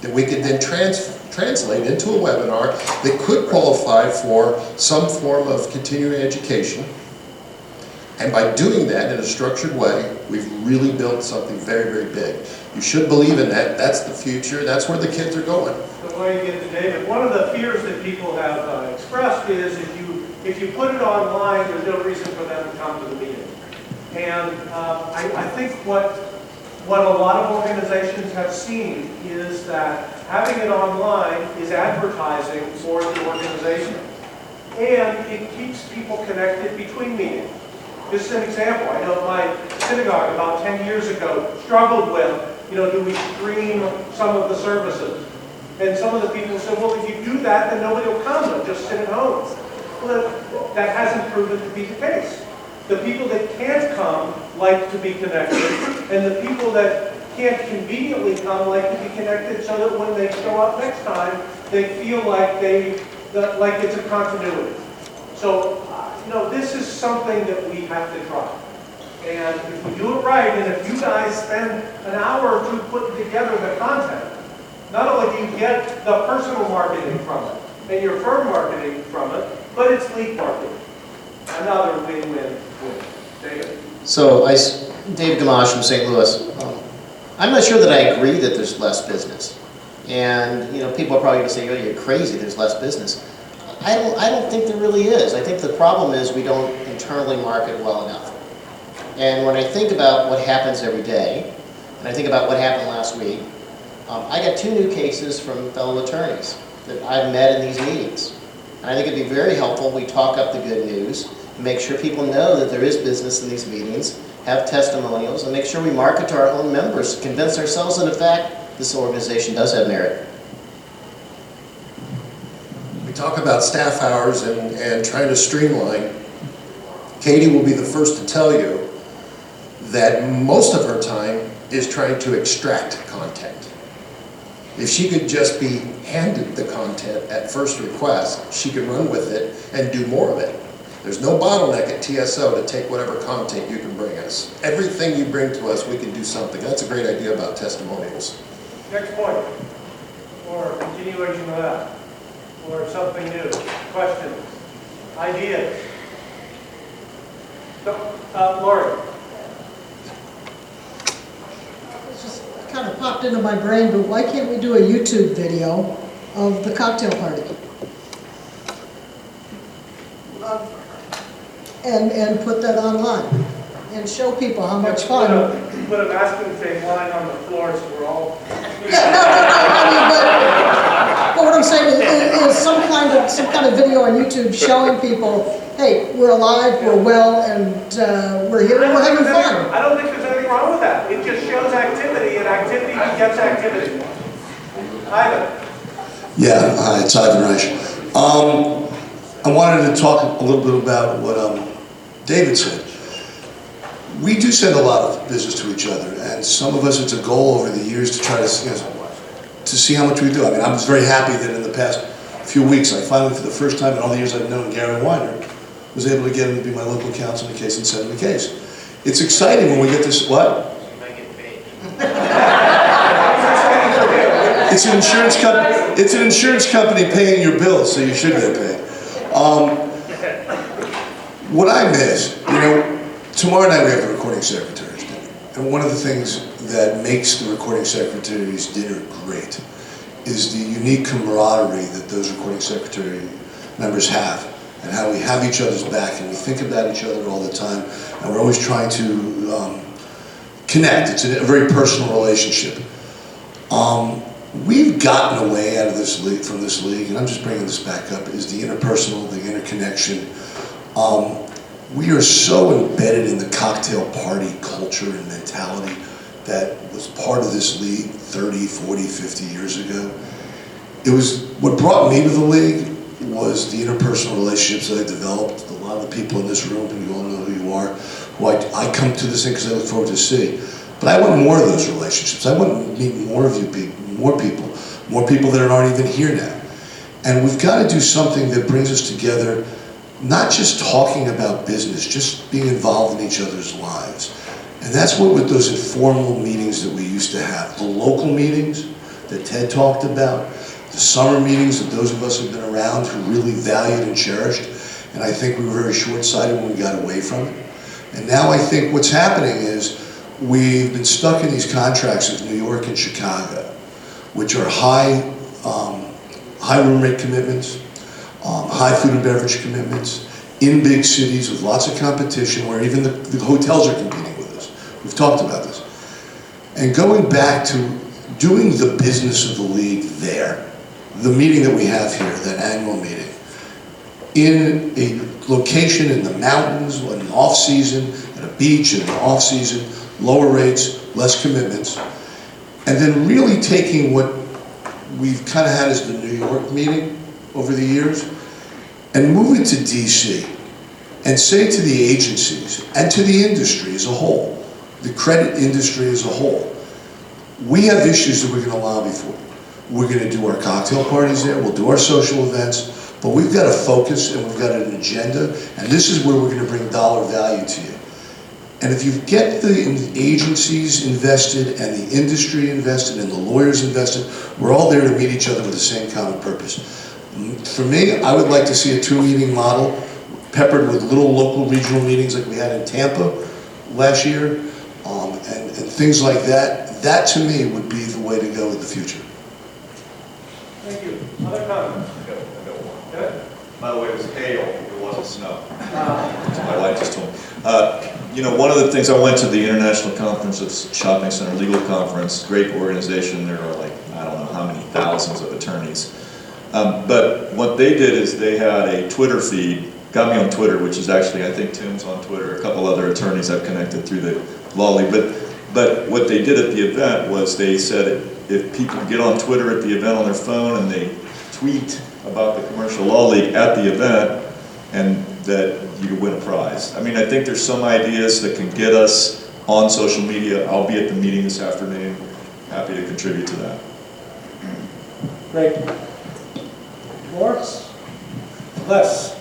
that we could then translate into a webinar that could qualify for some form of continuing education. And by doing that in a structured way, we've really built something very, very big. You should believe in that. That's the future. That's where the kids are going. Before you get to David, one of the fears that people have expressed is if you put it online, there's no reason for them to come to the meeting. And I think what a lot of organizations have seen is that having it online is advertising for the organization. And it keeps people connected between meetings. Just an example, I know my synagogue about 10 years ago struggled with, do we stream some of the services? And some of the people said, well, if you do that, then nobody will come, they'll just sit at home. Well, that hasn't proven to be the case. The people that can't come like to be connected, and the people that can't conveniently come like to be connected so that when they show up next time, they feel like like it's a continuity. So, this is something that we have to try. And if we do it right, and if you guys spend an hour or two putting together the content, not only do you get the personal marketing from it, and your firm marketing from it, but it's lead marketing. Another win-win-win. David? So, Dave Gamache from St. Louis. I'm not sure that I agree that there's less business. And, people are probably going to say, oh, you're crazy, there's less business. I don't think there really is. I think the problem is we don't internally market well enough. And when I think about what happens every day, and I think about what happened last week, I got 2 new cases from fellow attorneys that I've met in these meetings. And I think it'd be very helpful we talk up the good news, and make sure people know that there is business in these meetings, have testimonials, and make sure we market to our own members, convince ourselves that in fact this organization does have merit. We talk about staff hours and trying to streamline. Katie will be the first to tell you that most of her time is trying to extract content. If she could just be handed the content at first request, she could run with it and do more of it. There's no bottleneck at TSO to take whatever content you can bring us. Everything you bring to us, we can do something. That's a great idea about testimonials. Next point, or continuation of that, or something new, questions, ideas. So, Lori. It's just kind of popped into my brain, but why can't we do a YouTube video of the cocktail party? And put that online and show people how much fun. Put a masking tape line on the floor so we're all. Yeah, no, but what I'm saying is some kind of video on YouTube showing people, hey, we're alive, we're well, and we're here, and we're having fun. I don't think there's anything wrong with that. It just shows activity, and activity begets activity. Ivan. Yeah, hi, it's Ivan Reich. I wanted to talk a little bit about what David said. We do send a lot of business to each other, and some of us, it's a goal over the years to try to see how much we do. I mean, I was very happy that in the past few weeks, I finally, for the first time in all the years I've known Gary Weiner, was able to get him to be my local counsel in the case and send him the case. It's exciting when we get this, what? It's an insurance company paying your bills, so you should get paid. What I miss, tomorrow night we have the recording secretaries dinner. And one of the things that makes the recording secretaries dinner great is the unique camaraderie that those recording secretary members have, and how we have each other's back, and we think about each other all the time, and we're always trying to connect. It's a very personal relationship. We've gotten away out of this league, from this league, and I'm just bringing this back up, is the interpersonal, the interconnection. We are so embedded in the cocktail party culture and mentality that was part of this league 30, 40, 50 years ago. It was, what brought me to the league was the interpersonal relationships that I developed. A lot of the people in this room, and you all know who you are, who I come to this thing because I look forward to see. But I want more of those relationships. I want to meet more of you, more people that aren't even here now. And we've got to do something that brings us together, not just talking about business, just being involved in each other's lives. And that's what with those informal meetings that we used to have, the local meetings that Ted talked about, the summer meetings that those of us who've been around who really valued and cherished. And I think we were very short-sighted when we got away from it. And now I think what's happening is we've been stuck in these contracts with New York and Chicago, which are high room rate commitments, high food and beverage commitments, in big cities with lots of competition where even the hotels are competing with us. We've talked about this. And going back to doing the business of the league there, the meeting that we have here, that annual meeting, in a location in the mountains, in the off-season, at a beach in the off-season, lower rates, less commitments, and then really taking what we've kind of had as the New York meeting over the years and move it to DC and say to the agencies and to the industry as a whole, the credit industry as a whole, we have issues that we're going to lobby for. We're going to do our cocktail parties there, we'll do our social events, but we've got to focus and we've got an agenda, and this is where we're going to bring dollar value to you. And if you get the agencies invested and the industry invested and the lawyers invested, we're all there to meet each other with the same common purpose. For me, I would like to see a 2-meeting model peppered with little local regional meetings like we had in Tampa last year, and things like that. That to me would be the way to go in the future. Thank you. Other comments? I got one. Good. By the way, it was hail, it wasn't snow. So my wife just told me. You know, one of the things, I went to the International Conference of Shopping Center Legal Conference, great organization, there are like, I don't know how many thousands of attorneys. But what they did is they had a Twitter feed, got me on Twitter, which is actually, I think Tim's on Twitter, a couple other attorneys I've connected through the Law League. But what they did at the event was they said if people get on Twitter at the event on their phone and they tweet about the Commercial Law League at the event, and that you win a prize. I mean, I think there's some ideas that can get us on social media. I'll be at the meeting this afternoon. Happy to contribute to that. Great. More? Less.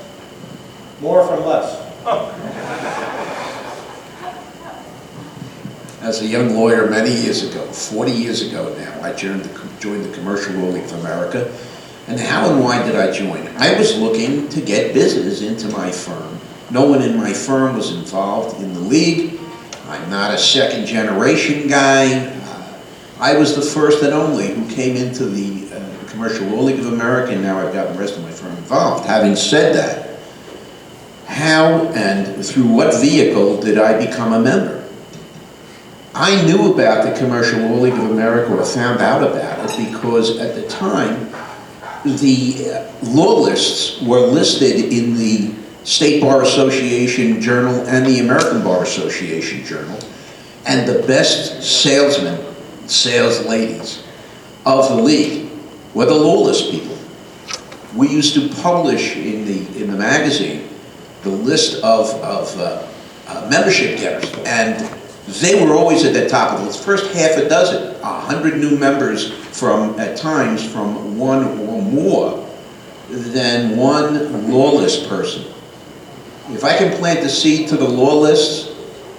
More from less. As a young lawyer many years ago, 40 years ago now, I joined the Commercial Law League of America. And how and why did I join? I was looking to get business into my firm. No one in my firm was involved in the league. I'm not a second generation guy. I was the first and only who came into the Commercial Law League of America, and now I've got the rest of my firm involved. Having said that, how and through what vehicle did I become a member? I knew about the Commercial Law League of America, or found out about it, because at the time, the law lists were listed in the State Bar Association Journal and the American Bar Association Journal, and the best salesmen, sales ladies of the league were the law list people. We used to publish in the magazine the list of membership getters, and they were always at the top of the list. First half a dozen, 100 new members from, at times, from one or more than one law list person. If I can plant the seed to the law lists,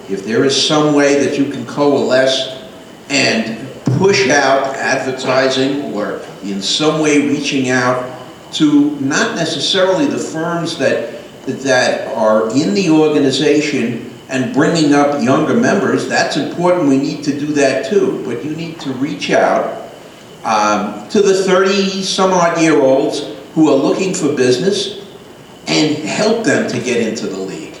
if there is some way that you can coalesce and push out advertising or in some way reaching out to not necessarily the firms that are in the organization and bringing up younger members, that's important. We need to do that too. But you need to reach out to the 30-some-odd-year-olds who are looking for business and help them to get into the league.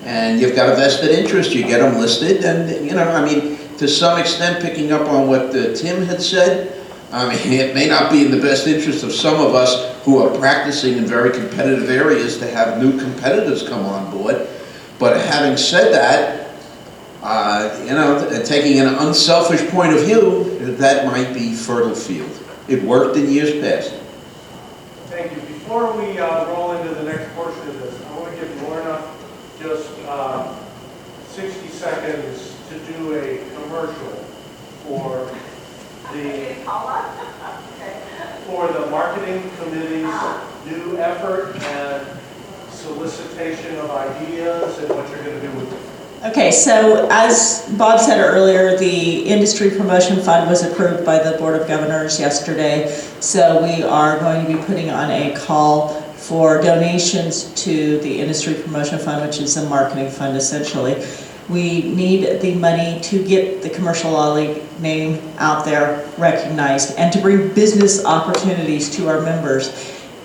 And you've got a vested interest, you get them listed, and, you know, I mean, to some extent, picking up on what Tim had said, I mean, it may not be in the best interest of some of us who are practicing in very competitive areas to have new competitors come on board. But having said that, you know, taking an unselfish point of view, that might be fertile field. It worked in years past. Thank you. Before we roll into the next portion of this, I want to give Lorna just 60 seconds to do a commercial for the marketing committee's new effort and solicitation of ideas and what you're going to do with it. Okay, so as Bob said earlier, the Industry Promotion Fund was approved by the Board of Governors yesterday. So we are going to be putting on a call for donations to the Industry Promotion Fund, which is a marketing fund essentially. We need the money to get the Commercial Law League name out there recognized and to bring business opportunities to our members.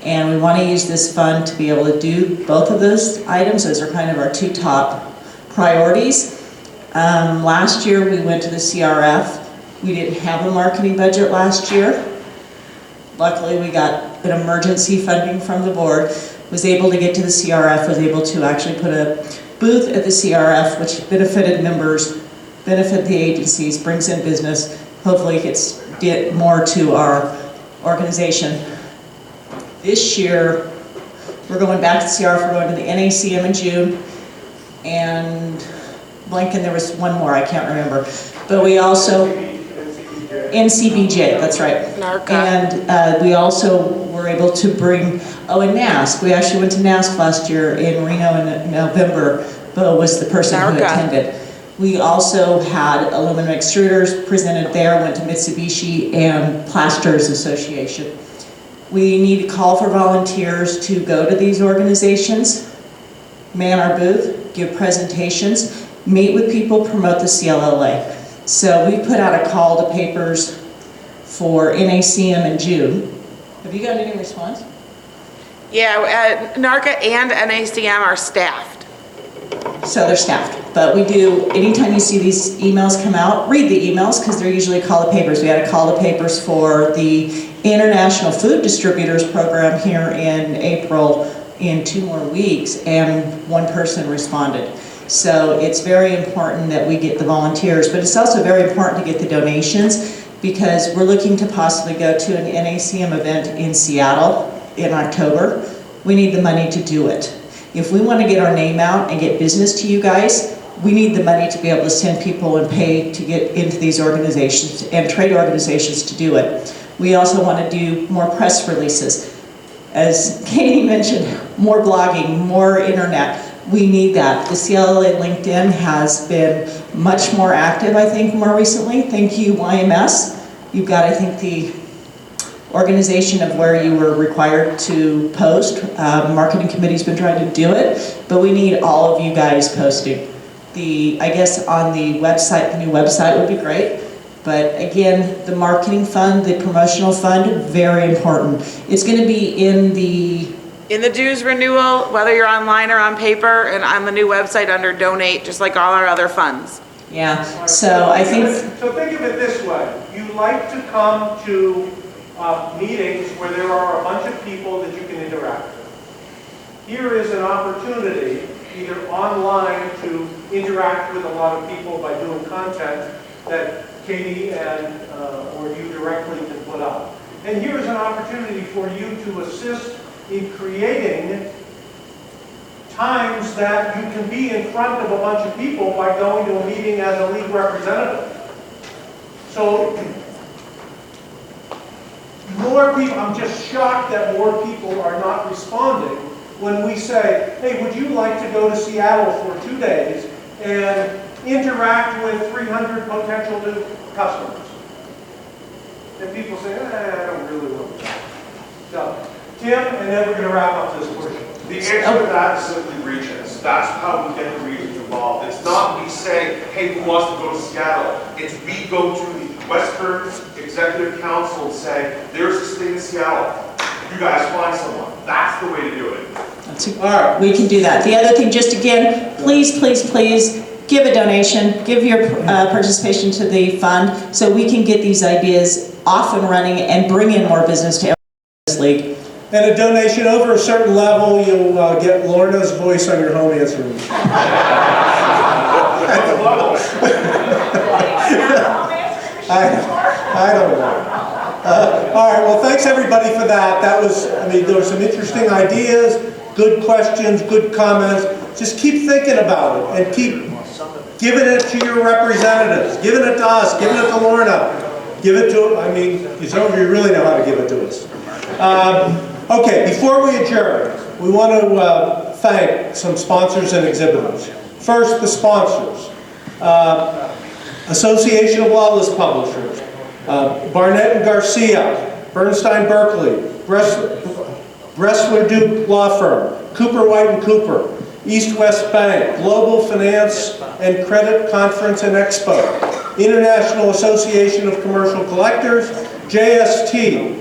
And we want to use this fund to be able to do both of those items. Those are kind of our two top priorities. Last year we went to the CRF. We didn't have a marketing budget last year. Luckily we got an emergency funding from the board, was able to get to the CRF, was able to actually put a booth at the CRF, which benefited members, benefit the agencies, brings in business, hopefully get more to our organization. This year, we're going back to the CRF, we're going to the NACM in June, and blanking, there was one more, I can't remember. But we also, NCBJ, that's right. And we also were able to bring, and NASC. We actually went to NASC last year in Reno in November. Bo was the person who attended. We also had aluminum extruders presented there, went to Mitsubishi and Plasters Association. We need to call for volunteers to go to these organizations, man our booth, give presentations, meet with people, promote the CLLA. So we put out a call to papers for NACM in June. Have you got any response? Yeah, NARCA and NACM are staffed. So they're staffed. But we do, anytime you see these emails come out, read the emails because they're usually call to papers. We had a call to papers for the International Food Distributors Program here in April in 2 more weeks, and one person responded. So it's very important that we get the volunteers, but it's also very important to get the donations because we're looking to possibly go to an NACM event in Seattle in October. We need the money to do it. If we want to get our name out and get business to you guys, we need the money to be able to send people and pay to get into these organizations and trade organizations to do it. We also want to do more press releases. As Katie mentioned, more blogging, more internet. We need that. The CLLA LinkedIn has been much more active, I think, more recently. Thank you, YMS. You've got, I think, the organization of where you were required to post. Marketing committee's been trying to do it, but we need all of you guys posting. I guess on the website, the new website would be great. But again, the marketing fund, the promotional fund, very important. It's going to be in the dues renewal, whether you're online or on paper, and on the new website under donate, just like all our other funds. Yeah, so I think... So think of it this way. You like to come to meetings where there are a bunch of people that you can interact with. Here is an opportunity, either online to interact with a lot of people by doing content that Katie and or you directly can put up. And here's an opportunity for you to assist in creating times that you can be in front of a bunch of people by going to a meeting as a league representative. So more people, I'm just shocked that more people are not responding when we say, hey, would you like to go to Seattle for 2 days and interact with 300 potential new customers? And people say, I don't really want to. So, Tim, and then we're going to wrap up this portion. The answer to that is simply reach us. That's how we get the regions involved. It's not we say, hey, who wants to go to Seattle? It's we go to the Western Executive Council and say, there's this thing in Seattle, you guys find someone. That's the way to do it. We can do that. The other thing, just again, please, please, please, give a donation, give your participation to the fund so we can get these ideas off and running and bring in more business to this league. And a donation over a certain level, you'll get Lorna's voice on your home answering machine. I don't know. All right, well, thanks everybody for that. That was, I mean, there were some interesting ideas, good questions, good comments. Just keep thinking about it and keep giving it to your representatives, giving it to us, giving it to Lorna, give it to, I mean, some of you really know how to give it to us. Okay, before we adjourn, we want to thank some sponsors and exhibitors. First, the sponsors. Association of Lawless Publishers, Barnett and Garcia, Bernstein Berkeley, Bressler Duke Law Firm, Cooper White and Cooper, East West Bank, Global Finance and Credit Conference and Expo, International Association of Commercial Collectors, JST,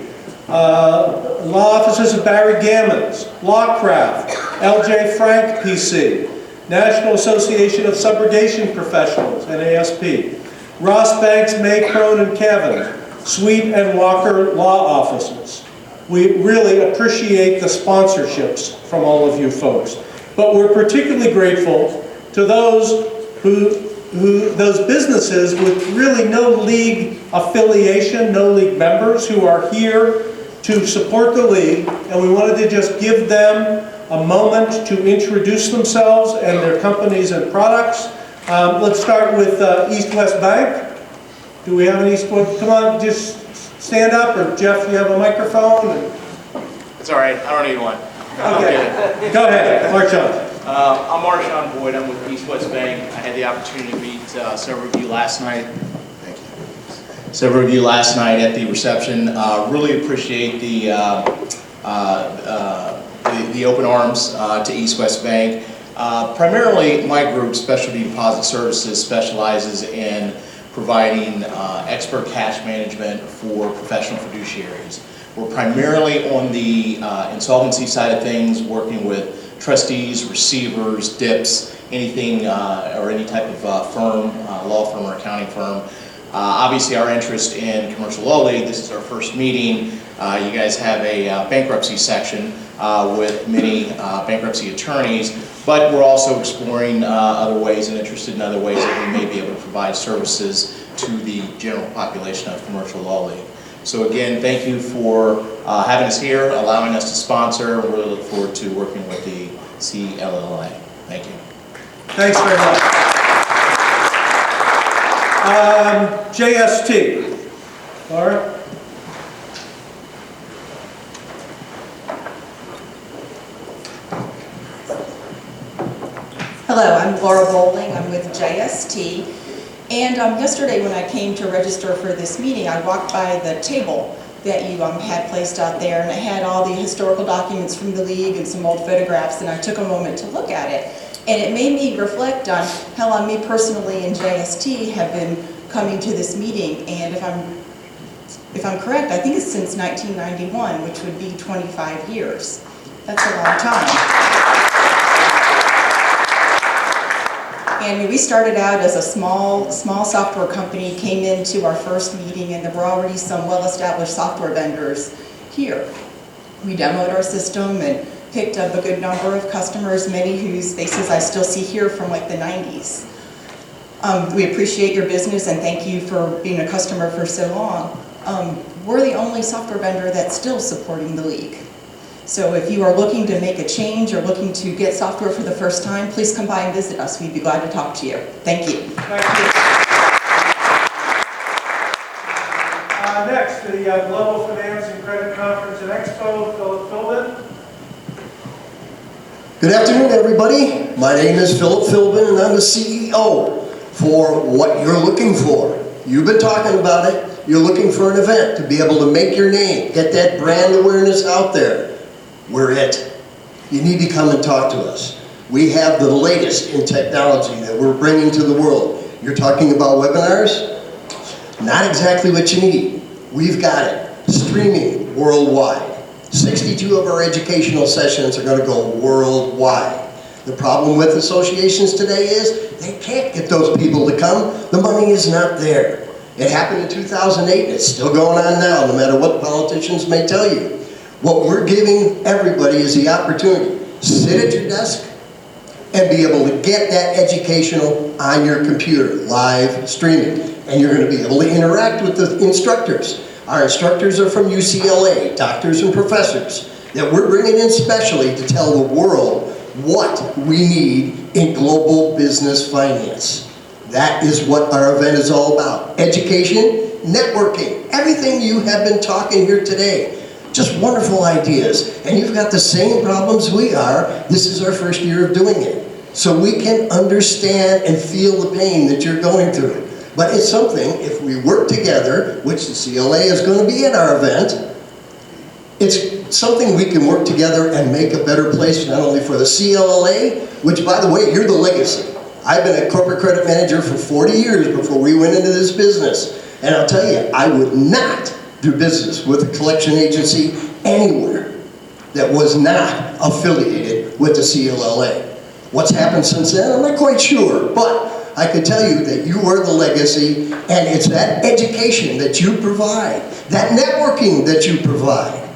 Law Offices of Barry Gammons, Lawcraft, LJ Frank PC, National Association of Subrogation Professionals, NASP, Ross Banks, May, Crone, and Kevin, Sweet and Walker Law Offices. We really appreciate the sponsorships from all of you folks. But we're particularly grateful to those those businesses with really no league affiliation, no league members who are here to support the league, and we wanted to just give them a moment to introduce themselves and their companies and products. Let's start with East West Bank. Do we have an East West? Come on, just stand up, or Jeff, you have a microphone? It's all right, I don't need one. Okay, go ahead, Marshawn. I'm Marshawn Boyd, I'm with East West Bank. I had the opportunity to meet several of you last night. Thank you. Several of you last night at the reception. Really appreciate the open arms to East West Bank. Primarily, my group, Specialty Deposit Services, specializes in providing expert cash management for professional fiduciaries. We're primarily on the insolvency side of things, working with trustees, receivers, DIPs, anything or any type of firm, law firm or accounting firm. Obviously, our interest in Commercial Law League, this is our first meeting. You guys have a bankruptcy section with many bankruptcy attorneys, but we're also exploring other ways and interested in other ways that we may be able to provide services to the general population of Commercial Law League. So again, thank you for having us here, allowing us to sponsor. We really look forward to working with the CLLA. Thank you. Thanks very much. JST. Laura? Hello, I'm Laura Bowling. I'm with JST. And yesterday when I came to register for this meeting, I walked by the table that you had placed out there, and it had all the historical documents from the league and some old photographs, and I took a moment to look at it. And it made me reflect on how long me personally and JST have been coming to this meeting. And if I'm correct, I think it's since 1991, which would be 25 years. That's a long time. And we started out as a small software company, came into our first meeting, and there were already some well-established software vendors here. We demoed our system and picked up a good number of customers, many whose faces I still see here from like the 90s. We appreciate your business and thank you for being a customer for so long. We're the only software vendor that's still supporting the league. So if you are looking to make a change or looking to get software for the first time, please come by and visit us. We'd be glad to talk to you. Thank you. Thank you. Next, the Global Finance and Credit Conference and Expo, Philip Philbin. Good afternoon, everybody. My name is Philip Philbin, and I'm the CEO for what you're looking for. You've been talking about it. You're looking for an event to be able to make your name, get that brand awareness out there. We're it. You need to come and talk to us. We have the latest in technology that we're bringing to the world. You're talking about webinars? Not exactly what you need. We've got it. Streaming worldwide. 62 of our educational sessions are going to go worldwide. The problem with associations today is they can't get those people to come. The money is not there. It happened in 2008 and it's still going on now, no matter what politicians may tell you. What we're giving everybody is the opportunity. Sit at your desk and be able to get that educational on your computer, live streaming. And you're going to be able to interact with the instructors. Our instructors are from UCLA, doctors and professors, that we're bringing in specially to tell the world what we need in global business finance. That is what our event is all about. Education, networking, everything you have been talking here today. Just wonderful ideas. And you've got the same problems we are. This is our first year of doing it. So we can understand and feel the pain that you're going through. But it's something, if we work together, which the CLA is going to be at our event, it's something we can work together and make a better place, not only for the CLLA, which, by the way, you're the legacy. I've been a corporate credit manager for 40 years before we went into this business. And I'll tell you, I would not do business with a collection agency anywhere that was not affiliated with the CLLA. What's happened since then, I'm not quite sure, but I could tell you that you are the legacy, and it's that education that you provide, that networking that you provide.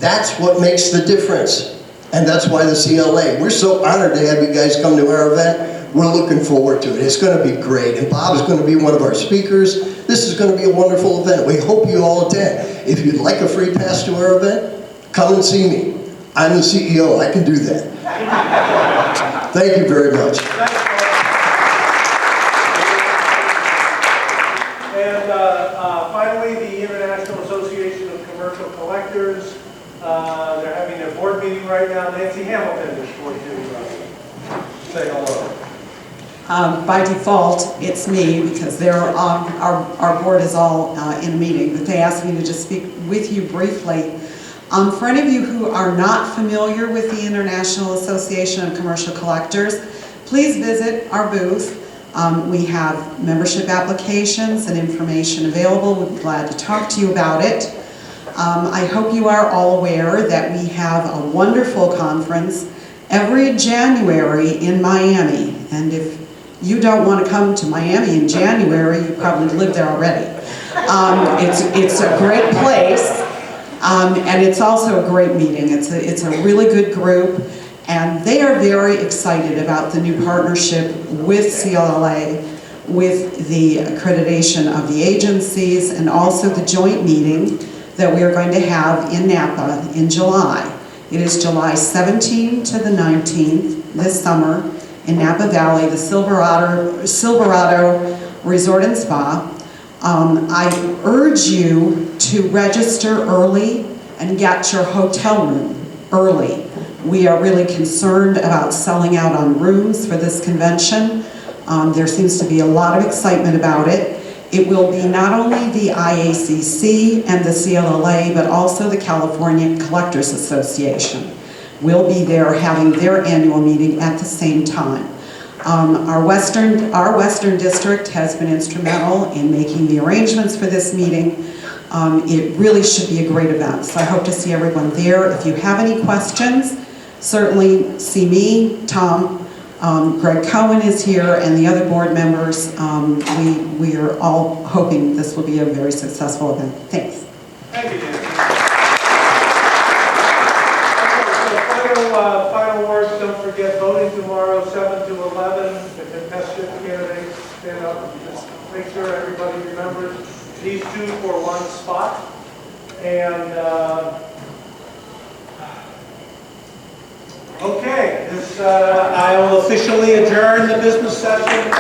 That's what makes the difference. And that's why the CLA, we're so honored to have you guys come to our event. We're looking forward to it. It's going to be great. And Bob is going to be one of our speakers. This is going to be a wonderful event. We hope you all attend. If you'd like a free pass to our event, come and see me. I'm the CEO. I can do that. Thank you very much. And finally, the International Association of Commercial Collectors, they're having their board meeting right now. Nancy Hamilton is going to say hello. By default, it's me because our board is all in a meeting, but they asked me to just speak with you briefly. For any of you who are not familiar with the International Association of Commercial Collectors, please visit our booth. We have membership applications and information available. We'd be glad to talk to you about it. I hope you are all aware that we have a wonderful conference every January in Miami. And if you don't want to come to Miami in January, you probably live there already. It's a great place, and it's also a great meeting. It's a really good group, and they are very excited about the new partnership with CLLA, with the accreditation of the agencies, and also the joint meeting that we are going to have in Napa in July. It is July 17th to the 19th this summer in Napa Valley, the Silverado Resort and Spa. I urge you to register early and get your hotel room early. We are really concerned about selling out on rooms for this convention. There seems to be a lot of excitement about it. It will be not only the IACC and the CLLA, but also the California Collectors Association. We'll be there having their annual meeting at the same time. Our Western District has been instrumental in making the arrangements for this meeting. It really should be a great event, so I hope to see everyone there. If you have any questions, certainly see me, Tom. Greg Cohen is here, and the other board members. We are all hoping this will be a very successful event. Thanks. Thank you, Nancy. Final words, don't forget voting tomorrow, 7 to 11. The contested candidates stand up. Just make sure everybody remembers these two for one spot. And okay, I will officially adjourn the business session.